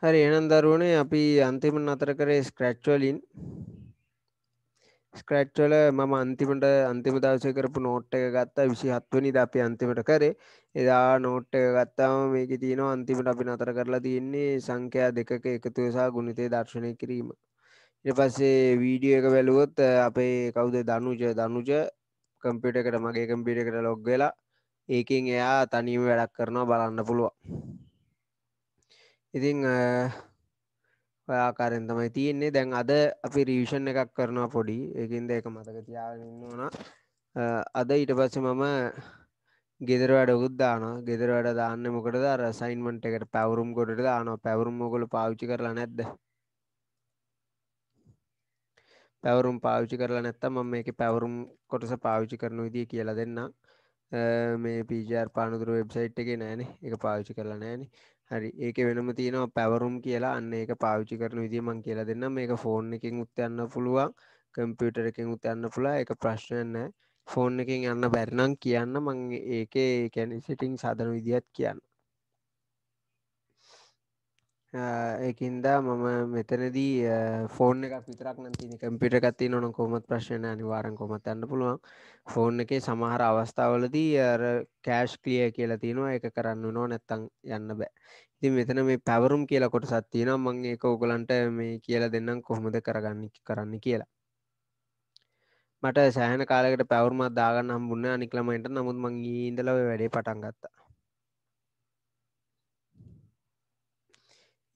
හරි එහෙනම් දරුවනේ අපි අන්තිම නතර කරේ ස්ක්‍රැච් වලින්. ස්ක්‍රැච් වල මම අන්තිම දවසේ කරපු නෝට් එක ගත්තා 27 වෙනිදා අපි අන්තිමට කරේ. එදා නෝට් එක ගත්තාම මේකේ තියෙනවා අන්තිමට අපි නතර කරලා තියෙන්නේ සංඛ්‍යා දෙකක එකතුව සහ ගුණිතය දර්ශනය කිරීම. ඊට පස්සේ වීඩියෝ එක බැලුවොත් අපේ කවුද දනුජ කම්පියුටර් එකට මගේ කම්පියුටර් එකට ලොග් වෙලා ඒකෙන් එයා තනියම වැඩක් කරනවා බලන්න පුළුවන්. ඉතින් ඔය ආකාරයෙන් තමයි තියෙන්නේ. දැන් අද අපි රිවිෂන් එකක් කරනවා පොඩි. ඒකින්ද ඒක මතක තියාගෙන ඉන්න ඕන. අද ඊට පස්සේ මම ගෙදර වැඩකුත් දානවා. ගෙදර වැඩ දාන්නේ මොකටද? අර අසයින්මන්ට් එකට පැවරුම් කොටට දානවා. පැවරුම් ඔයගොල්ලෝ පාවිච්චි කරලා නැද්ද? පැවරුම් පාවිච්චි කරලා නැත්තම් මම මේකේ පැවරුම් කොටස පාවිච්චි කරන විදිය කියලා දෙන්නම්. මේ PGR පානදුර වෙබ්සයිට් එකේ නෑනේ. ඒක පාවිච්චි කරලා නෑනේ. හරි. ඒකේ වෙනම තියෙනවා පැවරුම් කියලා. අන්න ඒක පාවිච්චි කරන විදිය මම කියලා දෙන්නම්. මේක ෆෝන් එකකින් උත් යන්න පුළුවන්. කම්පියුටර් එකකින් උත් යන්න පුළුවන්. ඒක ප්‍රශ්නයක් නෑ. ෆෝන් එකකින් යන්න බැරි නම් කියන්න මම ඒකේ කියන්නේ සෙටින්ග්ස් හදන විදියත් කියන්න. ඒකින්ද මම මෙතනදී ෆෝන් එකක් විතරක් නම් තියෙන කම්පියුටර් එකක් තියෙනවා නම් කොහොමත් ප්‍රශ්න නැහැ අනිවාර්යෙන් කොහොමත් යන්න පුළුවන් ෆෝන් එකේ සමහර අවස්ථාවලදී අර කෑෂ් ක්ලියර් කියලා තියෙනවා ඒක කරන්න වෙනවා නැත්තම් යන්න බෑ ඉතින් මෙතන මේ පැවරුම් කියලා කොටසක් තියෙනවා මම ඒක ඔයගලන්ට මේ කියලා දෙන්නම් කොහොමද කරන්න කියලා මට සෑහෙන කාලයකට පැවරුමක් දාගන්න හම්බුනේ නැහැ අනික් ළමයින්ට නමුත් මං ඊයේ ඉඳලා ඔය වැඩේ පටන් ගත්තා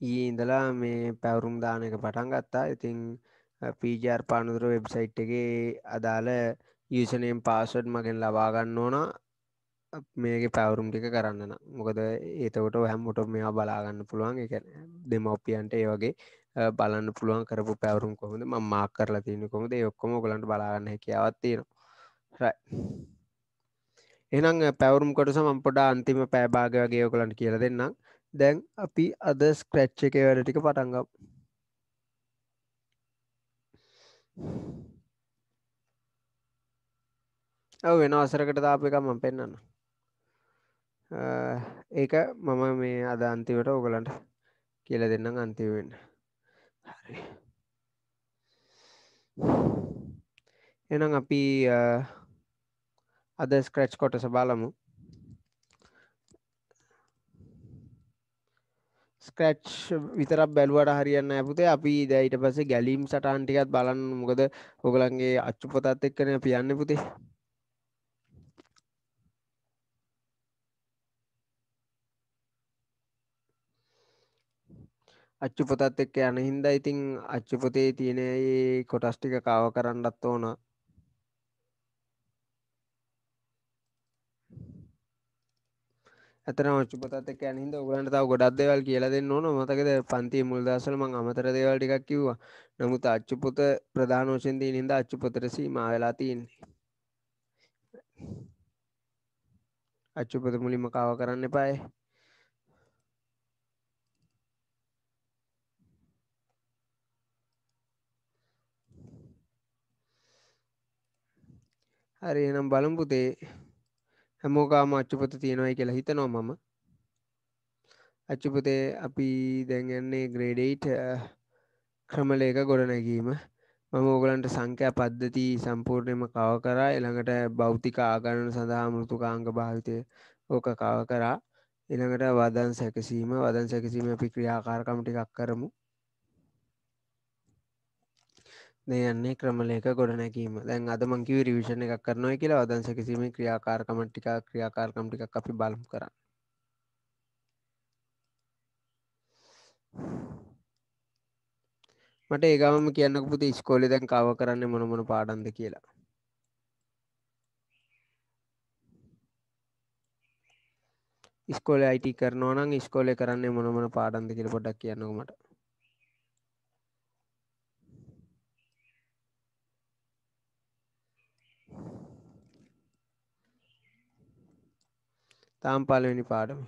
ඊයේ ඉඳලා මේ පැවරුම් දාන එක පටන් ගත්තා. ඉතින් PGR පානදුර වෙබ්සයිට් එකේ අදාළ යූසර්නේම් පාස්වර්ඩ් මගෙන් ලබා ගන්න ඕන මේකේ පැවරුම් ටික කරන්න නම්. මොකද එතකොට හැමෝටම මේවා බලා ගන්න පුළුවන්. ඒ කියන්නේ දෙමව්පියන්ට ඒ වගේ බලන්න පුළුවන් කරපු පැවරුම් කොහොමද මම මාක් කරලා තියෙන්නේ කොහොමද ඒ ඔක්කොම ඔයගලන්ට බලා ගන්න හැකියාවක් තියෙනවා. right. එහෙනම් පැවරුම් කොටස මම පොඩ්ඩක් අන්තිම පැය භාගය වගේ ඔයගලන්ට කියලා දෙන්නම්. දැන් අපි අද ස්ක්‍රැච් එකේ වැඩ ටික පටන් ගමු. ඔව් වෙන වසරකට දාපු එකක් මම පෙන්නන්නම්. ඒක මම මේ අද අන්තිමට ඔයගලන්ට කියලා දෙන්නම් අන්තිම වෙන්න. හරි. එහෙනම් අපි අද ස්ක්‍රැච් කොටස බලමු. ස්ක්‍රැච් විතරක් බැලුවට හරියන්නේ නැහැ පුතේ. අපි දැන් ඊට පස්සේ ගැලීම් සටහන් ටිකක් බලන්න. මොකද ඔයගලන්ගේ අච්චු පොතත් එක්කනේ අපි යන්නේ පුතේ. අච්චු පොතත් එක්ක යන හින්දා ඉතින් අච්චු පොතේ තියෙන මේ කොටස් ටික කව කරන්නත් ඕන. ඇත්තටම අච්චු පොතත් එක්ක යන හින්දා ඔයගලන්ට තව ගොඩක් දේවල් කියලා දෙන්න ඕන. මතකද පන්තියේ මුල් දවස්වල මම අමතර දේවල් ටිකක් කිව්වා. නමුත් අච්චු පොත ප්‍රධාන වශයෙන් තියෙන හින්දා අච්චු පොතට සීමා වෙලා තියෙන්නේ. අච්චු පොත මුලින්ම කව කරන්න එපායි. හරි එහෙනම් බලමු පුතේ. හැමෝගාම අච්චු පොත තියෙනවයි කියලා හිතනවා මම. අච්චු පොතේ අපි දැන් යන්නේ ග්‍රේඩ් 8 ක්‍රමලේඛ ගොඩනැගීම. මම ඕගලන්ට සංඛ්‍යා පද්ධති සම්පූර්ණයෙන්ම කව කරා. ඊළඟට භෞතික ආගණන සඳහා මෘදුකාංග භාවිතය ඕක කව කරා. ඊළඟට වදන් සැකසීම අපි ක්‍රියාකාරකම් ටිකක් කරමු. දැන් යන්නේ ක්‍රමලේඛ ගොඩනැගීම. දැන් අද මං කිව්වේ රිවිෂන් එකක් කරනවා කියලා වදන් සැකසීමේ ක්‍රියාකාරකම් ටිකක් අපි බලමු කරන්න. මට ඒ ගමම කියන්නකෝ පුතේ ඉස්කෝලේ දැන් කව කරන්නේ මොන පාඩම්ද කියලා. ඉස්කෝලේ IT කරනවා නම් ඉස්කෝලේ කරන්නේ මොන පාඩම්ද කියලා පොඩ්ඩක් කියන්නකෝ මට. තාම පළවෙනි පාඩම.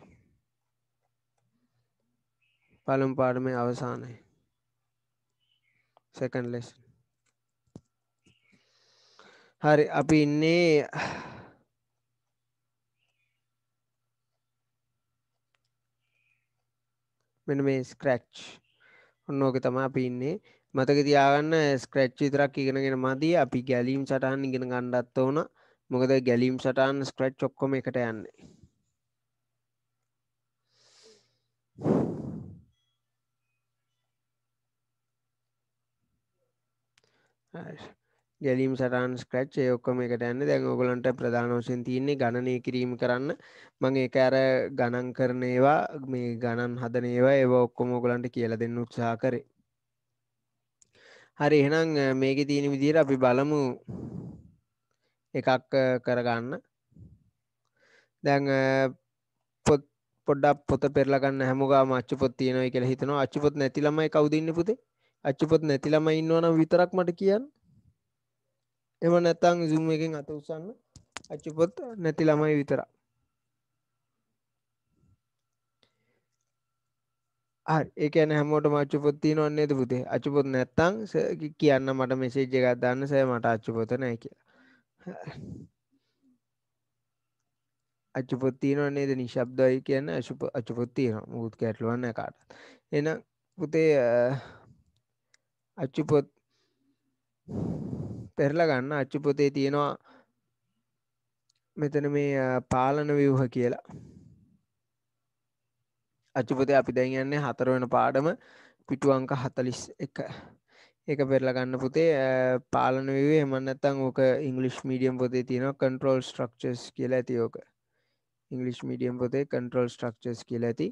පළමු පාඩමේ අවසානයි. Second lesson. හරි අපි ඉන්නේ මෙන්න මේ ස්ක්‍රැච් ඔන්න ඕක තමයි අපි ඉන්නේ. මතක තියාගන්න ස්ක්‍රැච් විතරක් ඉගෙනගෙන මදි. අපි ගැලීම් සටහන් ඉගෙන ගන්නත් ඕන. මොකද ගැලීම් සටහන් ස්ක්‍රැච් ඔක්කොම එකට යන්නේ. ගැලීම් සටහන් ස්ක්‍රැච් ඒ ඔක්කොම එකට යන්නේ. දැන් ඕගලන්ට ප්‍රධාන වශයෙන් තියෙන්නේ ගණනය කිරීම කරන්න. මම ඒක අර ගණන් කරන ඒවා මේ ගණන් හදන ඒවා ඔක්කොම ඕගලන්ට කියලා දෙන්න උත්සාහ කරේ. හරි එහෙනම් මේකේ තියෙන විදිහට අපි බලමු එකක් කරගන්න. දැන් පොඩ්ඩක් පොත පෙරලා ගන්න හැමෝගාම අච්චුපොත් තියෙනවා කියලා හිතනවා. අච්චුපොත් නැති ළමයි කවුද ඉන්නේ පුතේ? අච්චුපොත් නැති ළමයි ඉන්නවා නම් විතරක් මට කියන්න. එහෙම නැත්නම් Zoom එකෙන් අත උස්සන්න. අච්චුපොත් නැති ළමයි විතරක්. හරි. ඒ කියන්නේ හැමෝටම අච්චුපොත් තියෙනව නේද පුතේ? අච්චුපොත් නැත්නම් කියන්න මට මෙසේජ් එකක් දාන්න සර් මට අච්චුපොත නැහැ කියලා. අච්චුපොත් තියෙනව නේද? නිශ්ශබ්දයි කියන්නේ අච්චුපොත් තියෙනවා. මුකුත් ගැටලුවක් නැහැ කාටවත්. එහෙනම් පුතේ අච්චුපොත් පෙරලා ගන්න. අච්චුපොතේ තියෙනවා මෙතන මේ පාලන ව්‍යුහ කියලා. අච්චුපොතේ අපි දැන් යන්නේ 4 වෙනි පාඩම පිටු අංක 41. ඒක පෙරලා ගන්න පුතේ. පාලන ව්‍යුහය එහෙම නැත්නම් ඕක ඉංග්‍රීසි මීඩියම් පොතේ තියෙනවා control structures කියලා ඇති ඕක. ඉංග්‍රීසි මීඩියම් පොතේ control structures කියලා ඇති.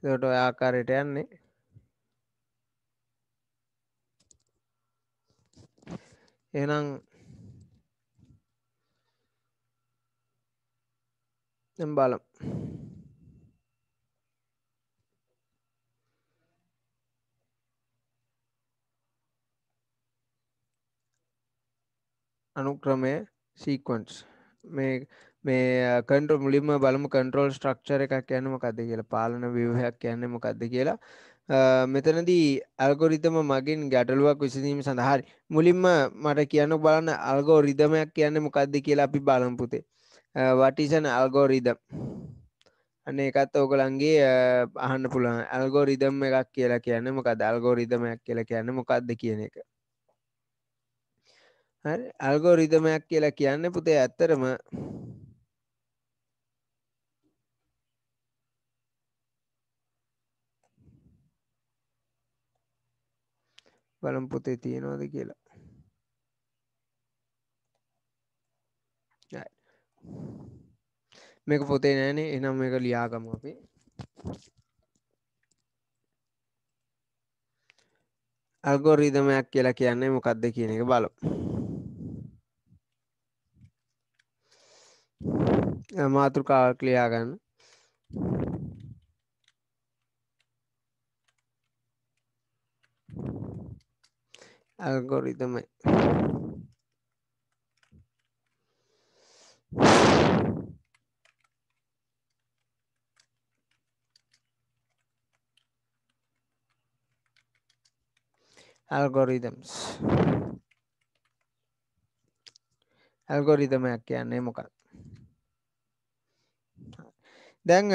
ඒකට ඔය ආකාරයට යන්නේ. එහෙනම් දැන් බලමු. අනුක්‍රමය sequence මේ control මුලින්ම බලමු control structure එකක් කියන්නේ මොකක්ද කියලා. පාලන ව්‍යුහයක් කියන්නේ මොකක්ද කියලා. මෙතනදී ඇල්ගොරිතම මගින් ගැටලුවක් විසඳීම සඳහා හරි මුලින්ම මට කියන්න බලන්න ඇල්ගොරිතමයක් කියන්නේ මොකක්ද කියලා අපි බලමු පුතේ. what is an algorithm? අනේ ඒකත් ඕගලන්ගේ අහන්න පුළුවන්. ඇල්ගොරිතම් එකක් කියලා කියන්නේ මොකක්ද? ඇල්ගොරිතමයක් කියලා කියන්නේ මොකක්ද කියන එක. හරි ඇල්ගොරිතමයක් කියලා කියන්නේ පුතේ ඇත්තටම බලමු පුතේ තියෙනවද කියලා. මේක පොතේ නෑනේ. එහෙනම් මේක ලියාගමු අපි. ඇල්ගොරිතමයක් කියලා කියන්නේ මොකක්ද කියන එක බලමු. මාතෘකාවක් ලියා ගන්න. ඇල්ගොරිතම algorithms ඇල්ගොරිතමයක් කියන්නේ මොකක්ද? දැන්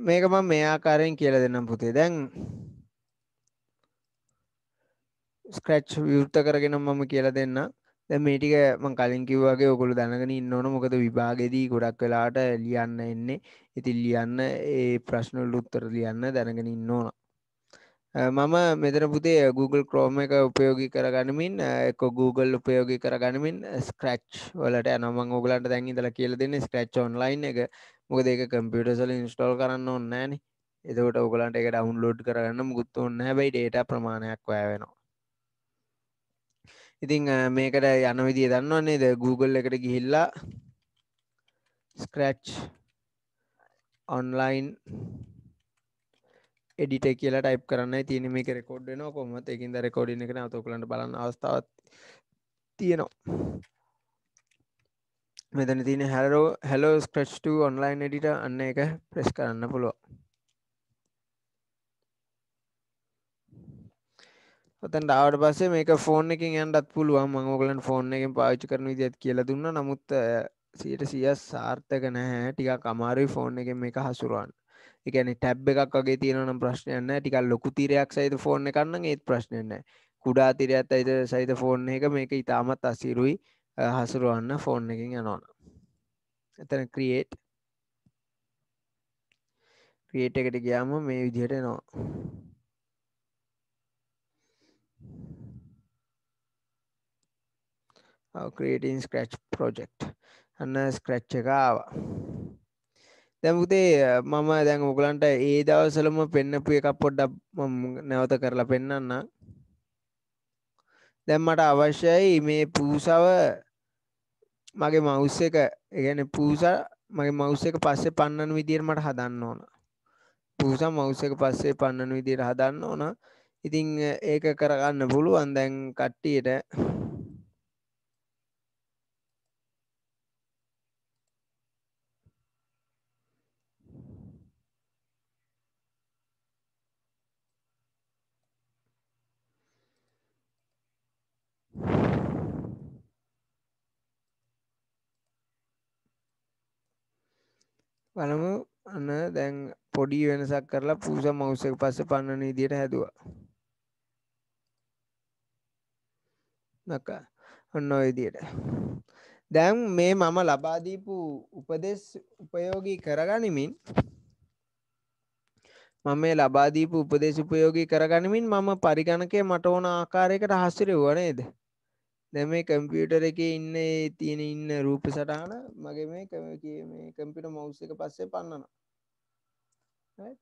මේක මම මේ ආකාරයෙන් කියලා දෙන්නම් පුතේ. දැන් ස්ක්‍රැච් විවෘත කරගෙන මම කියලා දෙන්න. දැන් මේ ටික මම කලින් කිව්වා වගේ ඔයගොල්ලෝ දැනගෙන ඉන්න ඕන. මොකද විභාගෙදී ගොඩක් වෙලාවට ලියන්න එන්නේ. ඉතින් ලියන්න ඒ ප්‍රශ්න වලට උත්තර ලියන්න දැනගෙන ඉන්න ඕන. මම මෙතන පුතේ Google Chrome එක උපයෝගී කරගනිමින් එක්ක Google උපයෝගී කරගනිමින් Scratch වලට යනවා. මම ඕගලන්ට දැන් ඉඳලා කියලා දෙන්නේ Scratch online එක. මොකද ඒක කම්පියුටර්ස් වල ඉන්ස්ටෝල් කරන්න ඕනේ නැහනේ. එතකොට ඕගලන්ට ඒක ඩවුන්ලෝඩ් කරගන්න මුකුත් ඕනේ නැහැ. හැබැයි data ප්‍රමාණයක් වැය වෙනවා. ඉතින් මේකට යන විදිය දන්නව නේද? Google එකට ගිහිල්ලා Scratch online එඩිටර් කියලා ටයිප් කරන්නයි තියෙන්නේ. මේක රෙකෝඩ් වෙනවා කොහොමද? ඒකින්ද රෙකෝඩින් එක නැවත ඔයගලන්ට බලන්න අවස්ථාවක් තියෙනවා. මෙතන තියෙන hello scratch to online editor අන්න එක ප්‍රෙස් කරන්න පුළුවන්. ඔතෙන් ආවට පස්සේ මේක ෆෝන් එකකින් යන්නත් පුළුවන්. මම ඔයගලන්ට ෆෝන් එකෙන් පාවිච්චි කරන විදිහත් කියලා දුන්නා. නමුත් 100% සාර්ථක නැහැ. ටිකක් අමාරුයි ෆෝන් එකෙන් මේක හසුරවන්න. ඒ කියන්නේ ටැබ් එකක් වගේ තියෙනවා නම් ප්‍රශ්නයක් නැහැ. ටිකක් ලොකු තිරයක් සහිත ෆෝන් එකක් නම් ඒත් ප්‍රශ්නයක් නැහැ. කුඩා තිරයක් සහිත ෆෝන් එක මේක ඉතාමත් අසීරුයි හසුරවන්න ෆෝන් එකෙන් යනවා. එතන create එකට ගියාම මේ විදිහට එනවා. creating scratch project අන්න ස්ක්‍රැච් එක ආවා. දැන් පුතේ මම දැන් ඔයගලන්ට ඒ දවස්වලම පෙන්නපු එකක් පොඩ්ඩක් මම නැවත කරලා පෙන්නන්න. දැන් මට අවශ්‍යයි මේ පූසව මගේ මවුස් එක ඒ කියන්නේ පූසා මගේ මවුස් එක පස්සේ පන්නන විදියට මට හදන්න ඕන. පූසා මවුස් එක පස්සේ පන්නන විදියට හදන්න ඕන. ඉතින් ඒක කරගන්න පුළුවන් දැන් කට්ටියට. බලමු අන්න දැන් පොඩි වෙනසක් කරලා පූසා මවුස් එක පස්සේ පන්නන විදියට හැදුවා. නක ඔන්න ඔය විදියට. දැන් මේ මම ලබා දීපු උපදෙස් උපයෝගී කරගනිමින් මම මේ ලබා දීපු උපදේශ උපයෝගී කරගනිමින් මම පරිගණකය මට ඕන ආකාරයකට හසුරුවුවා නේද? දැන් මේ කම්පියුටර් එකේ ඉන්න රූප සටහන මගේ මේ කම්පියුටර් මවුස් එක පස්සේ පන්නනවා. right?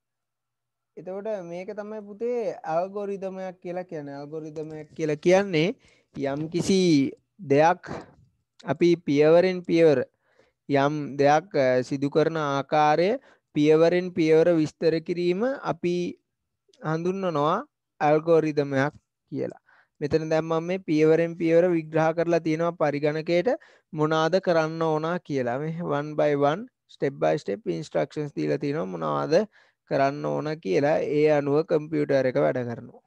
එතකොට මේක තමයි පුතේ ඇල්ගොරිදමයක් කියලා කියන්නේ. ඇල්ගොරිදමයක් කියලා කියන්නේ යම් කිසි දෙයක් අපි පියවරෙන් පියවර යම් දෙයක් සිදු කරන ආකාරය පියවරෙන් පියවර විස්තර කිරීම අපි හඳුන්වනවා ඇල්ගොරිදමයක් කියලා. මෙතන දැන් මම මේ පියවරෙන් පියවර විග්‍රහ කරලා තියෙනවා පරිගණකයට මොනවාද කරන්න ඕන කියලා. මේ one by one step by step instructions දීලා තියෙනවා මොනවාද කරන්න ඕන කියලා. ඒ අනුව කම්පියුටර් එක වැඩ කරනවා.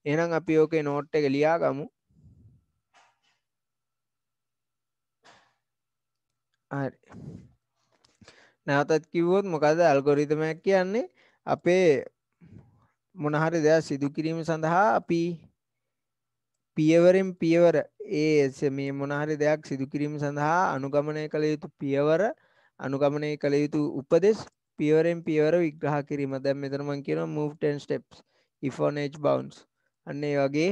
එහෙනම් අපි ඕකේ නෝට් එක ලියා ගමු. හරි. නැවතත් කිව්වොත් මොකද ඇල්ගොරිදමයක් කියන්නේ අපේ මොන හරි දෙයක් සිදු කිරීම සඳහා අපි පියවරෙන් පියවර මේ මොන හරි දෙයක් සිදු කිරීම සඳහා අනුගමනය කළ යුතු පියවර අනුගමනය කළ යුතු උපදෙස් පියවරෙන් පියවර විග්‍රහ කිරීම. දැන් මෙතන මම කියනවා move 10 steps if on edge bounds. අන්න ඒ වගේ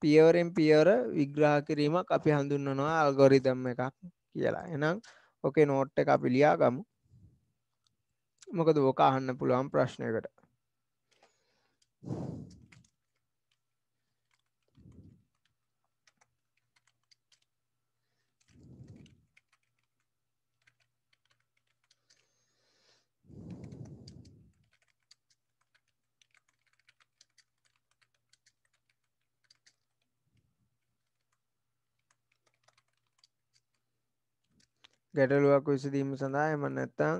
පියවරෙන් පියවර විග්‍රහ කිරීමක් අපි හඳුන්වනවා ඇල්ගොරිදම් එකක් කියලා. එහෙනම් ඔකේ නෝට් එක අපි ලියා ගමු. මොකද ඕක අහන්න පුළුවන් ප්‍රශ්නයකට. ගැටලුවක් විසඳීම සඳහා එම නැත්නම්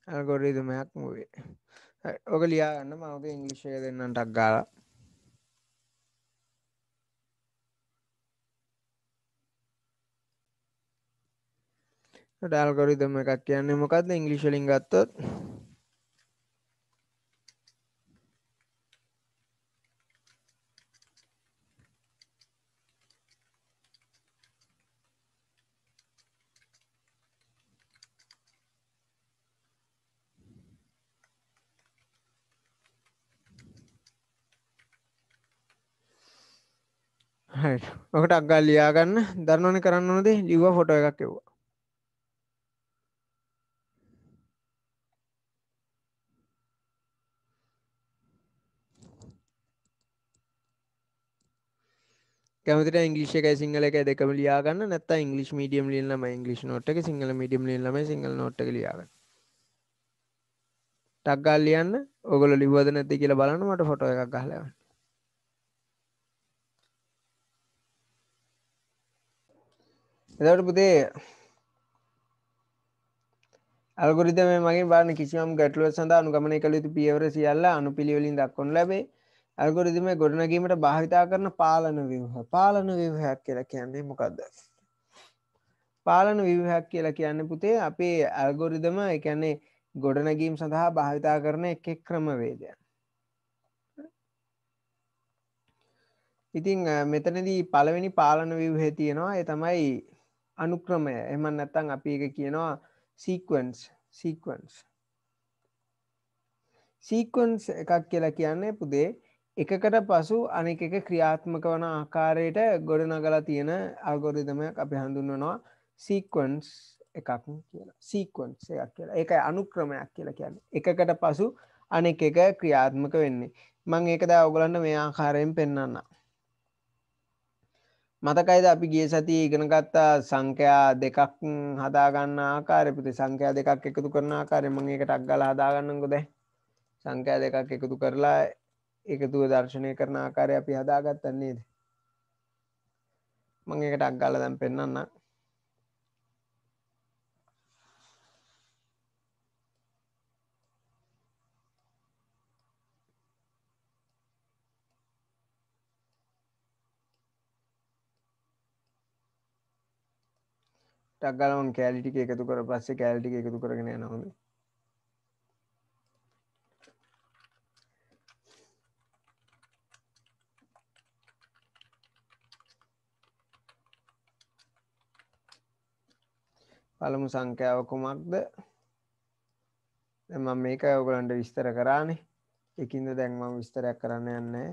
ඇල්ගොරිදමයක් වේ. ඔක ලියා ගන්න මම ඔක ඉංග්‍රීසි එක දෙන්නම් ටක් ගාලා. ඇල්ගොරිදම් එකක් කියන්නේ මොකක්ද ඉංග්‍රීසි වලින් ගත්තොත්? හරි. ඔකට ටක් ගාලා ලියා ගන්න. දන්නවනේ කරන්න ඕන දේ ලිව්වා ෆොටෝ එකක් එව්වා. කැමතිට ඉංග්‍රීසි එකයි සිංහල එකයි දෙකම ලියා ගන්න. නැත්නම් ඉංග්‍රීසි මීඩියම් ලියන ළමයි ඉංග්‍රීසි නෝට් එක, සිංහල මීඩියම් ලියන ළමයි සිංහල නෝට් එක ලියා ගන්න. ටක් ගාලා ලියන්න. ඔයගොල්ලෝ ලිව්වද නැද්ද කියලා බලන්න මට ෆොටෝ එකක් ගහලා යන්න. එතකොට පුතේ ඇල්ගොරිතම් මගින් බලන්න කිසියම් ගැටලුවක් සඳහා අනුගමනය කළ යුතු පියවර සියල්ල අනුපිළිවෙලින් දක්වනු ලැබේ. ඇල්ගොරිතමේ ගොඩනැගීමට භාවිතා කරන පාලන ව්‍යුහ. පාලන ව්‍යුහයක් කියලා කියන්නේ මොකද්ද? පාලන ව්‍යුහයක් කියලා කියන්නේ පුතේ අපේ ඇල්ගොරිතම ඒ කියන්නේ ගොඩනැගීම සඳහා භාවිතා කරන එක් ක්‍රමවේදයක්. ඉතින් මෙතනදී පළවෙනි පාලන ව්‍යුහය තියෙනවා ඒ තමයි අනුක්‍රමය. එහෙම නැත්නම් අපි ඒක කියනවා සීක්වන්ස් එකක් කියලා කියන්නේ පුතේ එකකට පසු අනෙක එක ක්‍රියාත්මක වන ආකාරයට ගොඩනගලා තියෙන ඇල්ගොරිතමයක් අපි හඳුන්වනවා සීක්වන්ස් එකක් කියලා. සීක්වන්ස් එකක් කියලා. ඒකයි අනුක්‍රමයක් කියලා කියන්නේ. එකකට පසු අනෙක එක ක්‍රියාත්මක වෙන්නේ. මම ඒක දැන් ඔයගලන්ට මේ ආකාරයෙන් පෙන්වන්නම්. මතකයිද අපි ගිය සතියේ ඉගෙන ගත්ත සංඛ්‍යා දෙකක් හදා ගන්න ආකාරය පුතේ සංඛ්‍යා දෙකක් එකතු කරන ආකාරය මම ඒකට අග්ගලා හදා ගන්නම්කෝ දැන්. සංඛ්‍යා දෙකක් එකතු කරලා එකතුව දර්ශනය කරන ආකාරය අපි හදාගත්තා නේද? මම ඒකට අග්ගලා දැන් පෙන්නන්නම්. ටක් ගාලා මම කැලි ටික එකතු කරලා පස්සේ කැලි ටික එකතු කරගෙන යනවා හොඳයි. පළමු සංඛ්‍යාව කුමක්ද? දැන් මම මේක ඔයගලන්ට විස්තර කරානේ. ඒකින්ද දැන් මම විස්තරයක් කරන්න යන්නේ.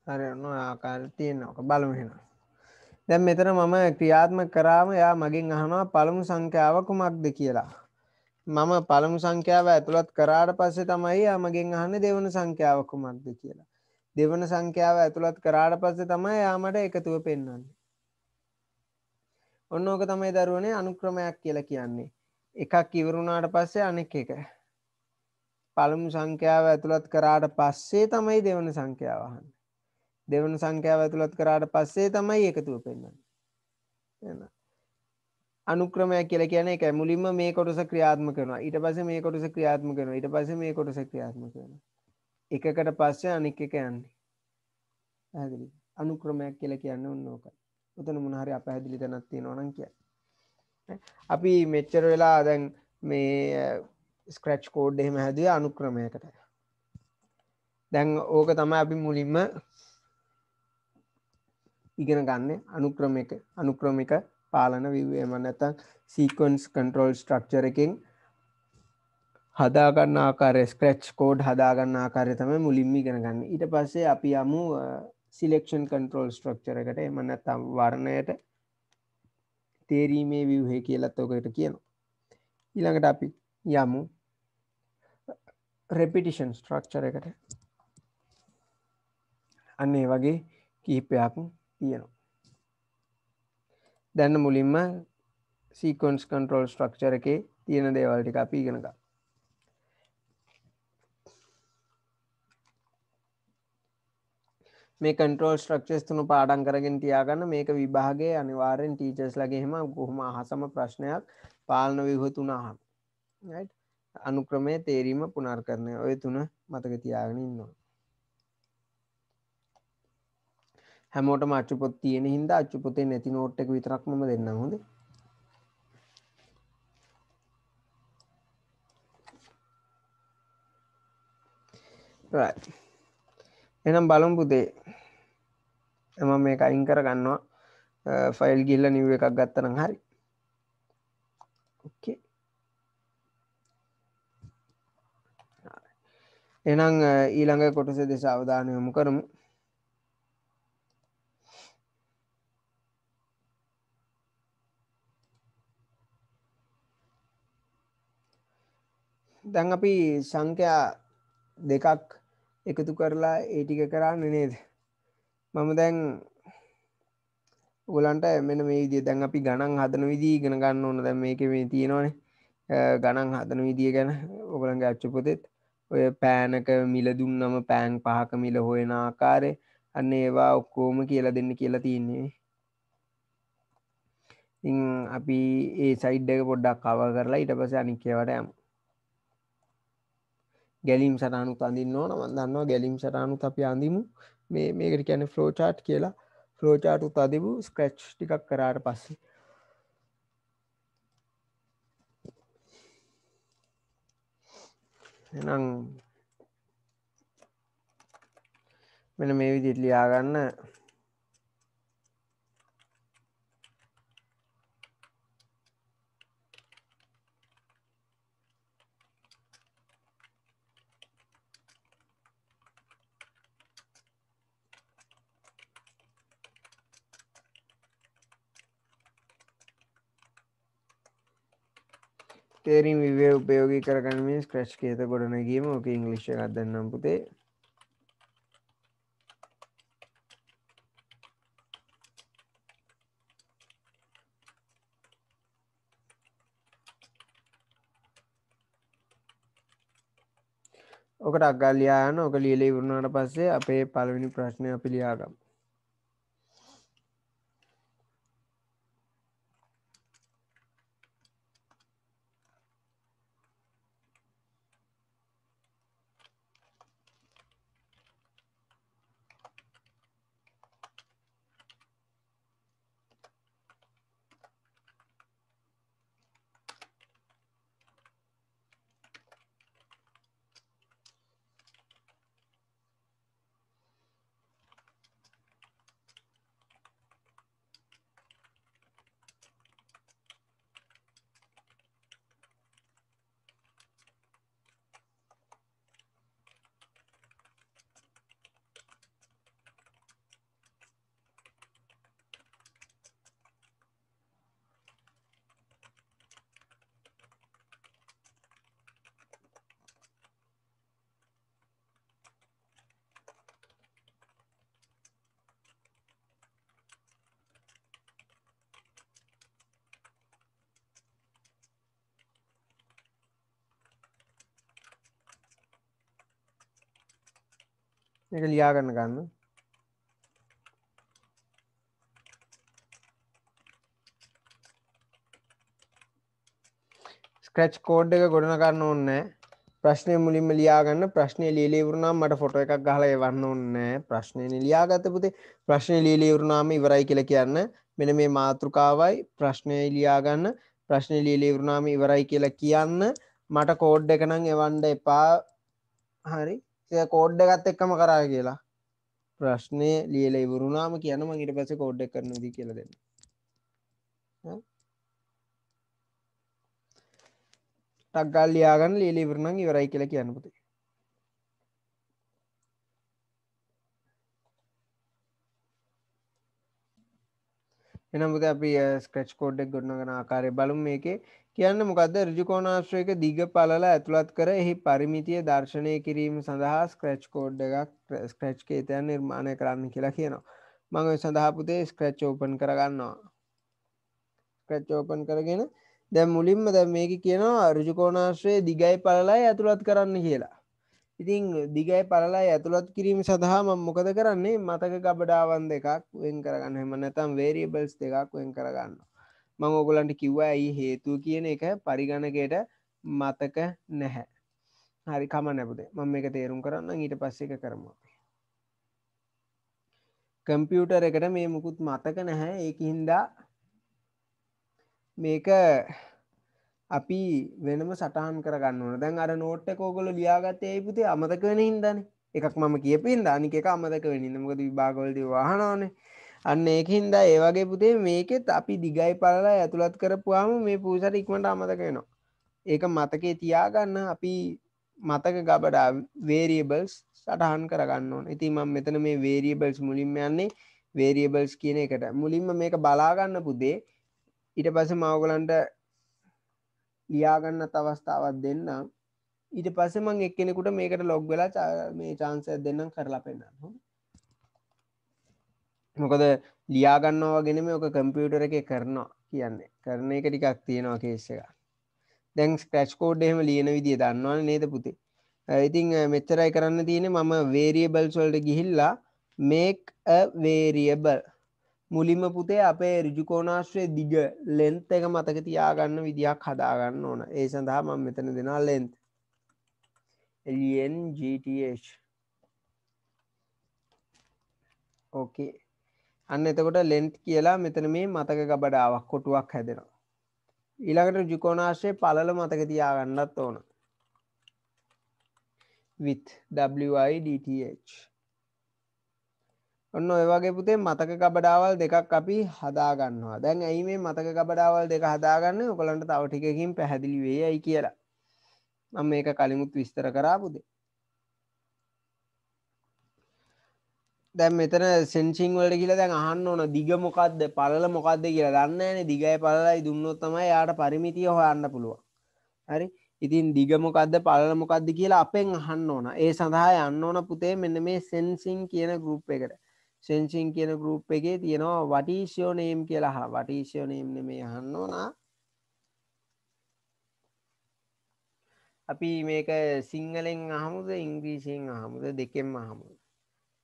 හරි ඔන්න ඔය ආකාරයට තියෙනවා. බලමු එහෙනම්. දැන් මෙතන මම ක්‍රියාත්මක කරාම එයා මගෙන් අහනවා පළමු සංඛ්‍යාව කුමක්ද කියලා. මම පළමු සංඛ්‍යාව ඇතුළත් කරාට පස්සේ තමයි එයා මගෙන් අහන්නේ දෙවන සංඛ්‍යාව කුමක්ද කියලා. දෙවන සංඛ්‍යාව ඇතුළත් කරාට පස්සේ තමයි එයා මට එකතුව පෙන්වන්නේ. ඔන්න ඕක තමයි දරුවනේ අනුක්‍රමයක් කියලා කියන්නේ. එකක් ඉවරුණාට පස්සේ අනෙක් එක. පළමු සංඛ්‍යාව ඇතුළත් කරාට පස්සේ තමයි දෙවන සංඛ්‍යාව අහන්නේ. දෙවන සංඛ්‍යාව ඇතුළත් කරාට පස්සේ තමයි එකතුව පෙන්වන්නේ. එහෙනම් අනුක්‍රමයක් කියලා කියන්නේ ඒකයි මුලින්ම මේ කොටස ක්‍රියාත්මක කරනවා. ඊට පස්සේ මේ කොටස ක්‍රියාත්මක කරනවා. ඊට පස්සේ මේ කොටස ක්‍රියාත්මක කරනවා. එකකට පස්සේ අනෙක් එක යන්නේ. පැහැදිලිද? අනුක්‍රමයක් කියලා කියන්නේ ඔන්න ඕකයි. උතන මොන හරි අපැහැදිලි තැනක් තියෙනවා නම් කියන්න. අපි මෙච්චර වෙලා දැන් මේ ස්ක්‍රැච් කෝඩ් එහෙම හැදුවේ අනුක්‍රමයකට. දැන් ඕක තමයි අපි මුලින්ම ඉගෙන ගන්න අනුක්‍රමික පාලන ව්‍යුහය. එහෙම නැත්නම් සීක්වන්ස් කන්ට්‍රෝල් ස්ට්‍රක්චර් එකෙන් හදා ගන්න ආකාරය ස්ක්‍රැච් කෝඩ් හදා ගන්න ආකාරය තමයි මුලින්ම ඉගෙන ගන්න. ඊට පස්සේ අපි යමු සිලෙක්ෂන් කන්ට්‍රෝල් ස්ට්‍රක්චර් එකට. එහෙම නැත්නම් වර්ණයට තේරීමේ ව්‍යුහය කියලාත් ඔකට කියනවා. ඊළඟට අපි යමු රෙපිටිෂන් ස්ට්‍රක්චර් එකට. අන්න ඒ වගේ කීපයක් තියෙනවා. දැන් මුලින්ම සීක්වන්ස් කන්ට්‍රෝල් ස්ට්‍රක්චර් එකේ තියෙන දේවල් ටික අපි ඉගෙන ගමු. මේ කන්ට්‍රෝල් ස්ට්‍රක්චර්ස් තුන පාඩම් කරගෙන තියාගන්න. මේක විභාගයේ අනිවාර්යෙන් ටීචර්ස්ලාගේ එහෙම කොහොම අහසම ප්‍රශ්නයක් පාලන ව්‍යුහ තුන අහන. right? අනුක්‍රමයේ තේරීම පුනර්කරණය ඔය තුන මතක තියාගෙන ඉන්න ඕන. හැමෝටම අච්චු පොත් තියෙන හින්දා අච්චු පොතේ නැති නෝට් එක විතරක් මම දෙන්නම් හොඳේ. right. එහෙනම් බලමු පුතේ. මම මේක අයින් කර ගන්නවා. ෆයිල් ගිහිල්ලා නිව් එකක් ගත්තා නම් හරි. ඕකේ. එහෙනම් ඊළඟ කොටස දෙස අවධානය යොමු කරමු. දැන් අපි සංඛ්‍යා දෙකක් එකතු කරලා ඒ ටික කරන්නේ නේද? මම දැන් ඔයගලන්ට මෙන්න මේ විදිය දැන් අපි ගණන් හදන විදිය ඉගෙන ගන්න ඕන. දැන් මේකේ මේ තියෙනවනේ ගණන් හදන විදිය ගැන ඔයගලන්ගේ අච්චු පොතේත් ඔය පෑනක මිල දුන්නම පෑන් 5ක මිල හොයන ආකාරය අන්න ඒවා ඔක්කොම කියලා දෙන්න කියලා තියෙන්නේ. ඉතින් අපි ඒ සයිඩ් එක පොඩ්ඩක් කවර් කරලා ඊට පස්සේ අනිත් ඒවාට යමු. ගැලීම් සටහනුත් අඳින්න ඕන. මම දන්නවා ගැලීම් සටහනුත් අපි අඳිමු. මේකට කියන්නේ ෆ්ලෝ chart කියලා. ෆ්ලෝ chart උත් අඳිමු ස්ක්‍රැච් ටිකක් කරාට පස්සේ. එහෙනම් මෙන්න මේ විදිහට ලියා ගන්න. තේරීම් විවය උපයෝගී කරගන්න මේ ස්ක්‍රැච් කේත ගොඩනැගීම. ඕකේ ඉංග්‍රීසි එකක් දෙන්නම් පුතේ. ඔකට අග්ගල් ලියා ගන්න. ඔක ලියලා ඉවරනාට පස්සේ අපේ පළවෙනි ප්‍රශ්නේ අපි ලියා ගමු. මේක ලියා ගන්න. ස්ක්‍රැච් කෝඩ් එක ගොඩන ගන්න ඕනේ නැහැ. ප්‍රශ්නේ මුලින්ම ලියා ගන්න. ප්‍රශ්නේ ලියලා ඉවරනාම මට ෆොටෝ එකක් ගහලා එවන්න ඕනේ නැහැ. ප්‍රශ්නේ ලියාගත්ත පුතේ. ප්‍රශ්නේ ලියලා ඉවරනාම ඉවරයි කියලා කියන්න. මෙන්න මේ මාතෘකාවයි ප්‍රශ්නේ ලියා ගන්න. ප්‍රශ්නේ ලියලා ඉවරනාම ඉවරයි කියලා කියන්න. මට කෝඩ් එක නම් එවන්න එපා. හරි. ඒ කෝඩ් එකත් එක්කම කරා කියලා. ප්‍රශ්නේ ලියලා ඉවරුනාම කියන්න මම ඊට පස්සේ කෝඩ් එක කරන විදිහ කියලා දෙන්න. ටක් ගාලා ලියා ගන්න ලියලා ඉවර නම් ඉවරයි කියලා කියන්න පුතේ. එහෙනම් පුතේ අපි ස්ක්‍රැච් කෝඩ් එක ගොඩනගන ආකාරය බලමු. මේකේ කියන්නේ මොකද්ද? ඍජු කෝණාශ්‍රයක දිග පළල ඇතුළත් කර එහි පරිමිතිය දර්ශනය කිරීම සඳහා ස්ක්‍රැච් කෝඩ් එකක් ස්ක්‍රැච් කේතයන් නිර්මාණය කරන්න කියලා කියනවා. මම ඔය සඳහා පුතේ ස්ක්‍රැච් ඕපන් කරගන්නවා. ස්ක්‍රැච් ඕපන් කරගෙන දැන් මුලින්ම දැන් මේක කියනවා ඍජු කෝණාශ්‍රයේ දිගයි පළලයි ඇතුළත් කරන්න කියලා. ඉතින් දිගයි පළලයි ඇතුළත් කිරීම සඳහා මම මොකද කරන්නේ මතක ගබඩාවන් දෙකක් වෙන් කරගන්න. එහෙම නැත්නම් variables දෙකක් වෙන් කරගන්නවා. මම ඔයගලන්ට කිව්වා ඇයි හේතුව කියන එක පරිගණකයට මතක නැහැ. හරි කමන්නේ පුතේ. මම මේක තේරුම් කරන්නම් ඊට පස්සේ ඒක කරමු අපි. කම්පියුටර් එකට මේ මුකුත් මතක නැහැ. ඒකින්දා මේක අපි වෙනම සටහන් කරගන්න ඕන. දැන් අර නෝට් එක ඕගොල්ලෝ ලියාගත්තේ ඇයි පුතේ? අමතක වෙන හින්දානේ. එකක් මම කියපු හින්දා අනික එක අමතක වෙන හින්දා. මොකද විභාගවලදී වහනවනේ. අන්න ඒකින්ද ඒ වගේ පුතේ මේකෙත් අපි දිගයි පළලයි ඇතුළත් කරපුවාම මේ පූසට ඉක්මනට අමතක වෙනවා. ඒක මතකේ තියාගන්න අපි මතක ගබඩා variables සටහන් කරගන්න ඕන. ඉතින් මම මෙතන මේ variables මුලින්ම යන්නේ variables කියන එකට. මුලින්ම මේක බලා ගන්න පුතේ. ඊට පස්සේ මම ඔයගලන්ට ලියා ගන්නත් අවස්ථාවක් දෙන්නම්. ඊට පස්සේ මම එක්කෙනෙකුට මේකට ලොග් වෙලා මේ chance එක දෙන්නම් කරලා පෙන්නන්න. මොකද ලියා ගන්නවා වගේ නෙමෙයි ඔක කම්පියුටර් එකේ කරනවා කියන්නේ. කරන එක ටිකක් තියෙනවා කේස් එක. දැන් ස්ක්‍රැච් කෝඩ් එහෙම ලියන විදිය දන්නවනේ නේද පුතේ? ඉතින් මෙච්චරයි කරන්න තියෙන්නේ මම variables වලට ගිහිල්ලා make a variable මුලින්ම පුතේ අපේ ඍජුකෝණාශ්‍රයේ දිග length එක මතක තියාගන්න විදියක් හදාගන්න ඕන. ඒ සඳහා මම මෙතන දෙනවා length. length. ඕකේ. අන්න එතකොට length කියලා මෙතන මේ මතක ගබඩාවක් කොටුවක් හැදෙනවා. ඊළඟට ඍජුකෝණාශ්‍රයේ පළල මතක තියාගන්නත් ඕන. width width. ඔන්න ඔය වගේ පුතේ මතක ගබඩාවල් දෙකක් අපි හදා ගන්නවා. දැන් ඇයි මේ මතක ගබඩාවල් දෙක හදාගන්නේ? ඔයගලන්ට තව ටිකකින් පැහැදිලි වෙයි ඇයි කියලා. මම මේක කලිමුත් විස්තර කරා පුතේ. දැන් මෙතන සෙන්සිං වලට කියලා දැන් අහන්න ඕන දිග මොකද්ද පළල මොකද්ද කියලා. දන්නේ නැහැනේ. දිගයි පළලයි දුන්නොත් තමයි යාට පරිමිතිය හොයන්න පුළුවන්. හරි. ඉතින් දිග මොකද්ද පළල මොකද්ද කියලා අපෙන් අහන්න ඕන. ඒ සඳහා යන්න ඕන පුතේ මෙන්න මේ සෙන්සිං කියන group එකට. සෙන්සිං කියන group එකේ තියෙනවා what is your name කියලා අහලා. what is your name නෙමෙයි අහන්න ඕන. අපි මේක සිංහලෙන් අහමුද ඉංග්‍රීසියෙන් අහමුද දෙකෙන්ම අහමුද?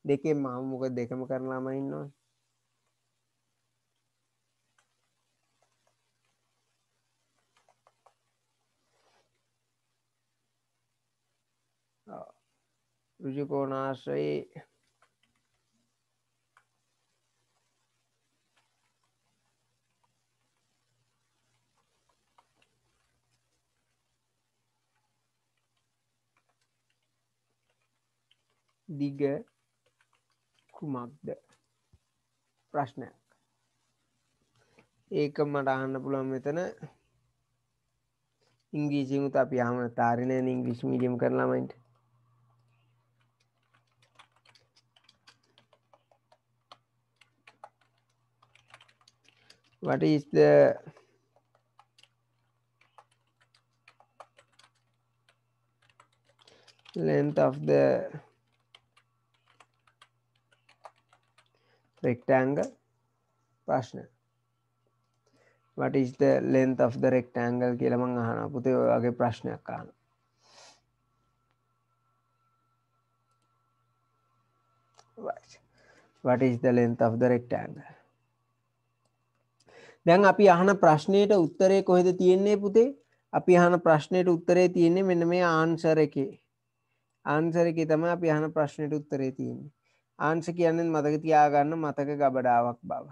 දෙකෙන්ම අහමු. මොකද දෙකම කරන ළමයි ඉන්නවනේ. ඍජුකෝණාශ්‍රයේ දිග කුමක්ද ප්‍රශ්නයක්. ඒක මට අහන්න පුළුවන් මෙතන ඉංග්‍රීසියෙන්ත් අපි අහම තාරිනේ ඉංග්‍රීසි මීඩියම් කරන ළමයින්ට. what is the length of the rectangle ප්‍රශ්න. what is the length of the rectangle කියලා මම අහනවා පුතේ ඔය වගේ ප්‍රශ්නයක් අහනවා. right. what is the length of the rectangle? දැන් අපි අහන ප්‍රශ්නයට උත්තරේ කොහෙද තියෙන්නේ පුතේ? අපි අහන ප්‍රශ්නයට උත්තරේ තියෙන්නේ මෙන්න මේ ආන්සර් එකේ. ආන්සර් එකේ තමයි අපි අහන ප්‍රශ්නෙට උත්තරේ තියෙන්නේ. ආන්සර් කියන්නේ මතක තියාගන්න මතක ගබඩාවක් බව.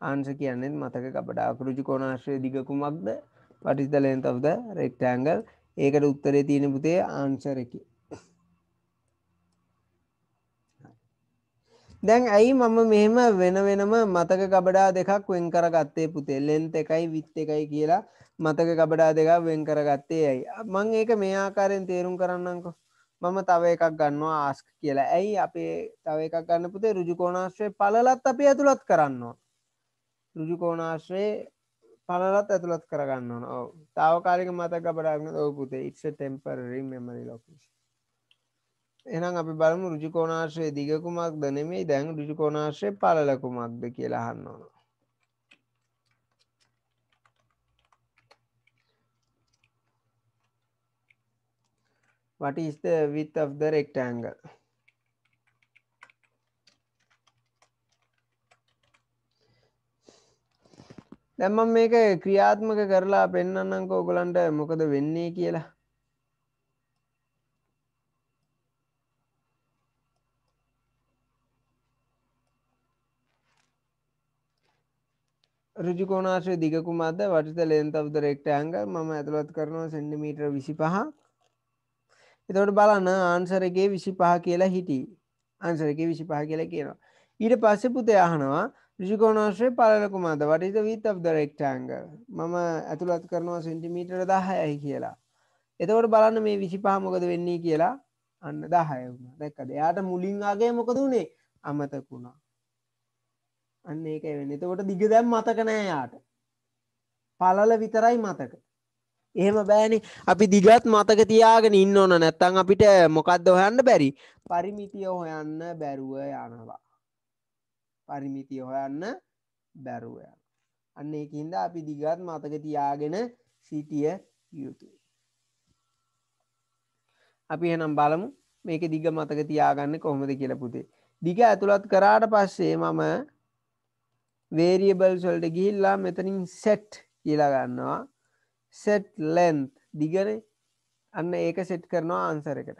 ආන්සර් කියන්නේ මතක ගබඩාවක්. ඍජුකෝණාශ්‍රයේ දිග කුමක්ද? what is the length of the rectangle? ඒකට උත්තරේ තියෙන පුතේ ආන්සර් එකේ. දැන් ඇයි මම මෙහෙම වෙන වෙනම මතක ගබඩා දෙකක් වෙන් කරගත්තේ පුතේ? length එකයි width එකයි කියලා මතක ගබඩා දෙකක් වෙන් කරගත්තේ ඇයි? මම ඒක මේ ආකාරයෙන් තේරුම් කරන්නම්කෝ. මම තව එකක් ගන්නවා ask කියලා. ඇයි අපේ තව එකක් ගන්න පුතේ? ඍජුකෝණාශ්‍රයේ පළලත් අපි ඇතුළත් කරන්න ඕන. ඍජුකෝණාශ්‍රයේ පළලත් ඇතුළත් කරගන්න ඕන. ඔව්. తాවකාලික මතක ගබඩාවක් නෙවෙයි. ඔව් පුතේ. it's a temporary memory location. එහෙනම් අපි බලමු ඍජුකෝණාශ්‍රයේ දිග කුමක්ද නෙමෙයි දැන් ඍජුකෝණාශ්‍රයේ පළල කුමක්ද කියලා අහන්න ඕන. what is the width of the rectangle? දැන් මම මේක ක්‍රියාත්මක කරලා පෙන්නන්නම්කෝ ඔයගලන්ට මොකද වෙන්නේ කියලා. ඍජු කෝණාශ්‍රයේ දිග කුමක්ද? what is the length of the rectangle? මම ඇතුළත් කරනවා සෙන්ටිමීටර 25. එතකොට බලන්න ආන්සර් එකේ 25 කියලා හිටියේ. ආන්සර් එකේ 25 කියලා කියනවා. ඊට පස්සේ පුතේ අහනවා ඍජු කෝණාශ්‍රයේ පළල කුමක්ද? what is the width of the rectangle? මම ඇතුළත් කරනවා සෙන්ටිමීටර 10යි කියලා. එතකොට බලන්න මේ 25 මොකද වෙන්නේ කියලා. අන්න 10 වුණා. දැක්කද? එයාට මුලින් ආගේ මොකද උනේ? අමතක වුණා. අන්න ඒකයි වෙන්නේ. එතකොට දිග දැන් මතක නෑ යාට. පළල විතරයි මතක. එහෙම බෑනේ. අපි දිගත් මතක තියාගෙන ඉන්න ඕන. නැත්නම් අපිට මොකද්ද හොයන්න බැරි? පරිමිතිය හොයන්න බැරුව යනවා. පරිමිතිය හොයන්න බැරුව යනවා. අන්න ඒකින්ද අපි දිගත් මතක තියාගෙන සිටිය යුතුයි. අපි එහෙනම් බලමු මේකේ දිග මතක තියාගන්නේ කොහොමද කියලා පුතේ. දිග ඇතුළත් කරාට පස්සේ මම variables වලට ගිහිල්ලා මෙතනින් set කියලා ගන්නවා. set length දිගනේ. අන්න ඒක set කරනවා ආන්සර් එකට.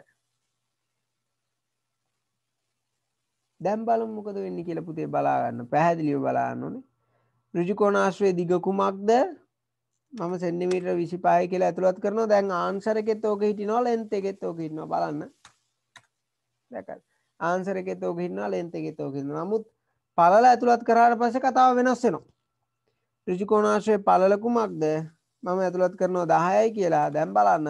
දැන් බලමු මොකද වෙන්නේ කියලා පුතේ බලා ගන්න. පැහැදිලිව බලා ගන්න ඕනේ. ඍජු කෝණාශ්‍රයේ දිග කුමක්ද? මම සෙන්ටිමීටර 25 කියලා ඇතුළත් කරනවා. දැන් ආන්සර් එකෙත් ඕක හිටිනවා, length එකෙත් ඕක හිටිනවා. බලන්න. දැක්කද? ආන්සර් එකෙත් ඕක හිටිනවා, length එකෙත් ඕක හිටිනවා. නමුත් පළල ඇතුළත් කරාට පස්සේ කතාව වෙනස් වෙනවා. ඍජු කෝණාශ්‍රයේ පළල කුමක්ද? මම ඇතුළත් කරනවා 10යි කියලා. දැන් බලන්න.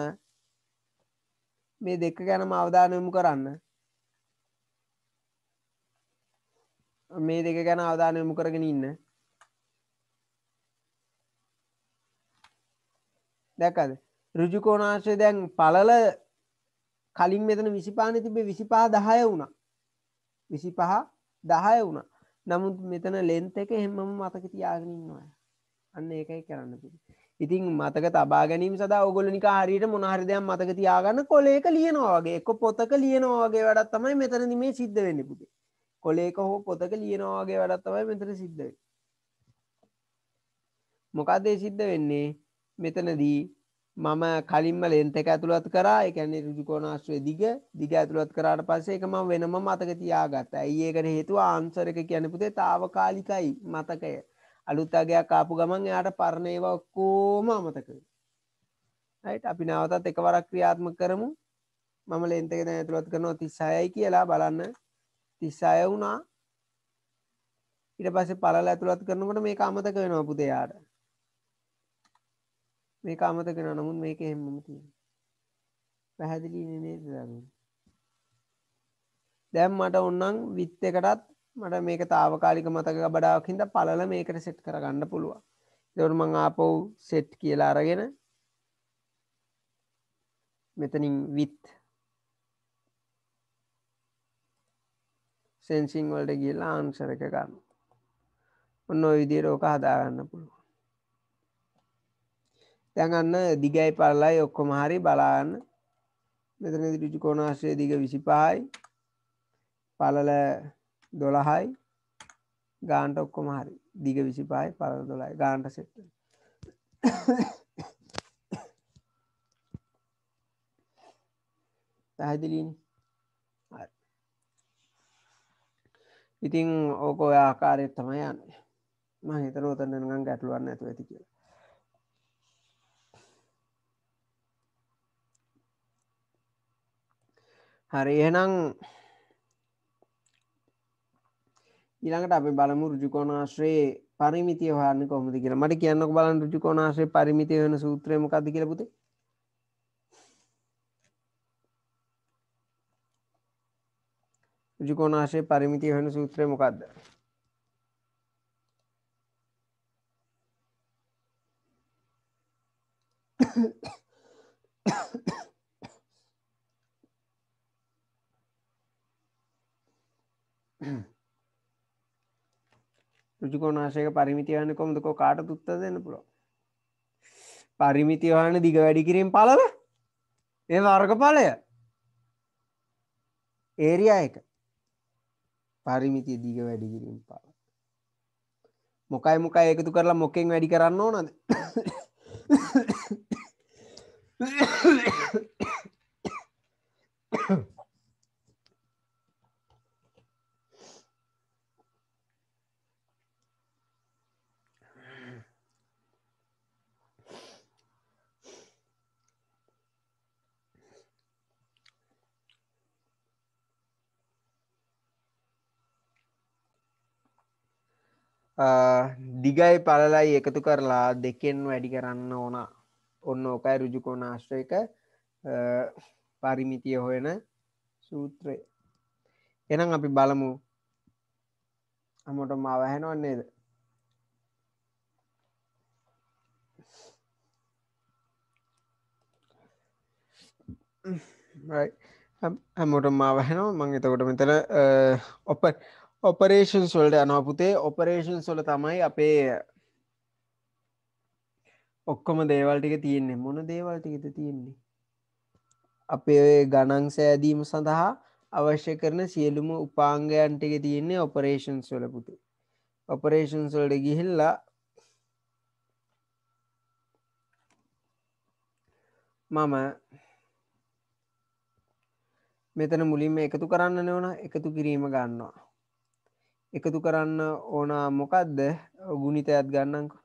මේ දෙක ගැනම අවධානය යොමු කරන්න. මේ දෙක ගැන අවධානය යොමු කරගෙන ඉන්න. දැක්කද? ඍජු කෝණාශ්‍රය දැන් පළල කලින් මෙතන 25 නේ තිබ්බේ 25 10 වුණා. 25 10 වුණා. නමුත් මෙතන length එක හැමම මතක තියාගෙන ඉන්නවා. අන්න ඒකයි කරන්න පුළුවන්. ඉතින් මතක තබා ගැනීම සඳහා ඕගොල්ලෝ නිකන් හරියට මොන හරි දෙයක් මතක තියාගන්න කොලයක ලියනවා වගේ එක්ක පොතක ලියනවා වගේ වැඩක් තමයි මෙතනදි මේ සිද්ධ වෙන්නේ පුතේ. කොලයක හෝ පොතක ලියනවා වගේ වැඩක් තමයි මෙතන සිද්ධ වෙන්නේ. මොකද ඒ සිද්ධ වෙන්නේ මෙතනදී මම කලින්ම length එක ඇතුළත් කරා. ඒ කියන්නේ ඍජු කෝණාශ්‍රයේ දිග ඇතුළත් කරාට පස්සේ ඒක මම වෙනම මතක තියාගත්තා. ඇයි ඒකට හේතුව ආන්සර් එක කියන්නේ පුතේ తాවකාලිකයි මතකය. අලුත් අගයක් ආපු ගමන් එයාට පරණ ඒවා ඔක්කොම අමතක වෙනවා. රයිට් අපි නැවතත් එකවරක් ක්‍රියාත්මක කරමු. මම length එක දැන් ඇතුළත් කරනවා 36යි කියලා බලන්න. 36 වුණා. ඊට පස්සේ පළල ඇතුළත් කරනකොට මේක අමතක වෙනවා පුතේ යාට. මේක අමතක වෙනවා. නමුත් මේක හැමම තියෙනවා. පැහැදිලි නේද දැන් මට ඕනනම් width එකටත් මට මේක తాවකාලික මතක ගබඩාවක් හින්දා පළල මේකට සෙට් කරගන්න පුළුවන්. ඒකට මම ආපහු set කියලා අරගෙන මෙතනින් width sensing වලට ගිහලා ආන්සර් එක ගන්න. ඔන්න ඔය විදිහට ඕක හදා ගන්න පුළුවන්. දැන් අන්න දිගයි පළලයි ඔක්කොම හරි බලන්න. මෙතනදී ඍජු කෝණාශ්‍රයේ දිග 25යි. පළල 12යි. ගානට ඔක්කොම හරි. දිග 25යි පළල 12යි. ගානට සෙට් වෙනවා. පැහැදිලිනේ? හරි. ඉතින් ඕක ඔය ආකාරයට තමයි යන්නේ. මම හිතනවා උතන නිකන් ගැටලුවක් නැතුව ඇති කියලා. හරි එහෙනම් ඊළඟට අපි බලමු ඍජු කෝණාශ්‍රයේ පරිමිතිය හොයන්නේ කොහොමද කියලා. මට කියන්නකෝ බලන්න ඍජු කෝණාශ්‍රයේ පරිමිතිය වෙන සූත්‍රය මොකක්ද කියලා පුතේ? ඍජු කෝණාශ්‍රයේ පරිමිතිය වෙන සූත්‍රය මොකක්ද? ඍජු කෝණාශ්‍රයක පරිමිතිය හොයන්නේ කොහොමද? කාටද උත්තර දෙන්න පුළුවන්? පරිමිතිය හොයන්නේ දිග වැඩි කිරීම පළල. ඒ වර්ගඵලය. ඒරියා එක පරිමිතිය දිග වැඩි කිරීම පාල. මොකයි මොකයි එකතු කරලා මොකෙන් වැඩි කරන්න ඕනද? දිගයි පළලයි එකතු කරලා දෙකෙන් වැඩි කරන්න ඕන. ඔන්න ඕකයි රුජුකෝණ ආශ්‍රයක පරිමිතිය හොයන සූත්‍රය. එනම් අපි බලමු අමොට මාව හැනවන්නේද? හැමෝට මාව හැනවා මං එතකොට මෙතන ඔපරේෂන් සොල්ට යනවා පුතේ. ඔපරේෂන් සොල තමයි අපේ ඔක්කොම දේවල් ටික තියෙන්නේ. මොන දේවල් ටිකද තියෙන්නේ? අපේ ගණන් සෑදීම සඳහා අවශ්‍ය කරන සියලුම උපාංගයන් ටික තියෙන්නේ ඔපරේෂන්ස් වල පුතේ. ඔපරේෂන්ස් වලට ගිහිල්ලා මම මෙතන මුලින්ම එකතු කරන්න ඕන. එකතු කිරීම ගන්නවා. එකතු කරන්න ඕන මොකක්ද? ගුණිතයත් ගන්නම්කෝ.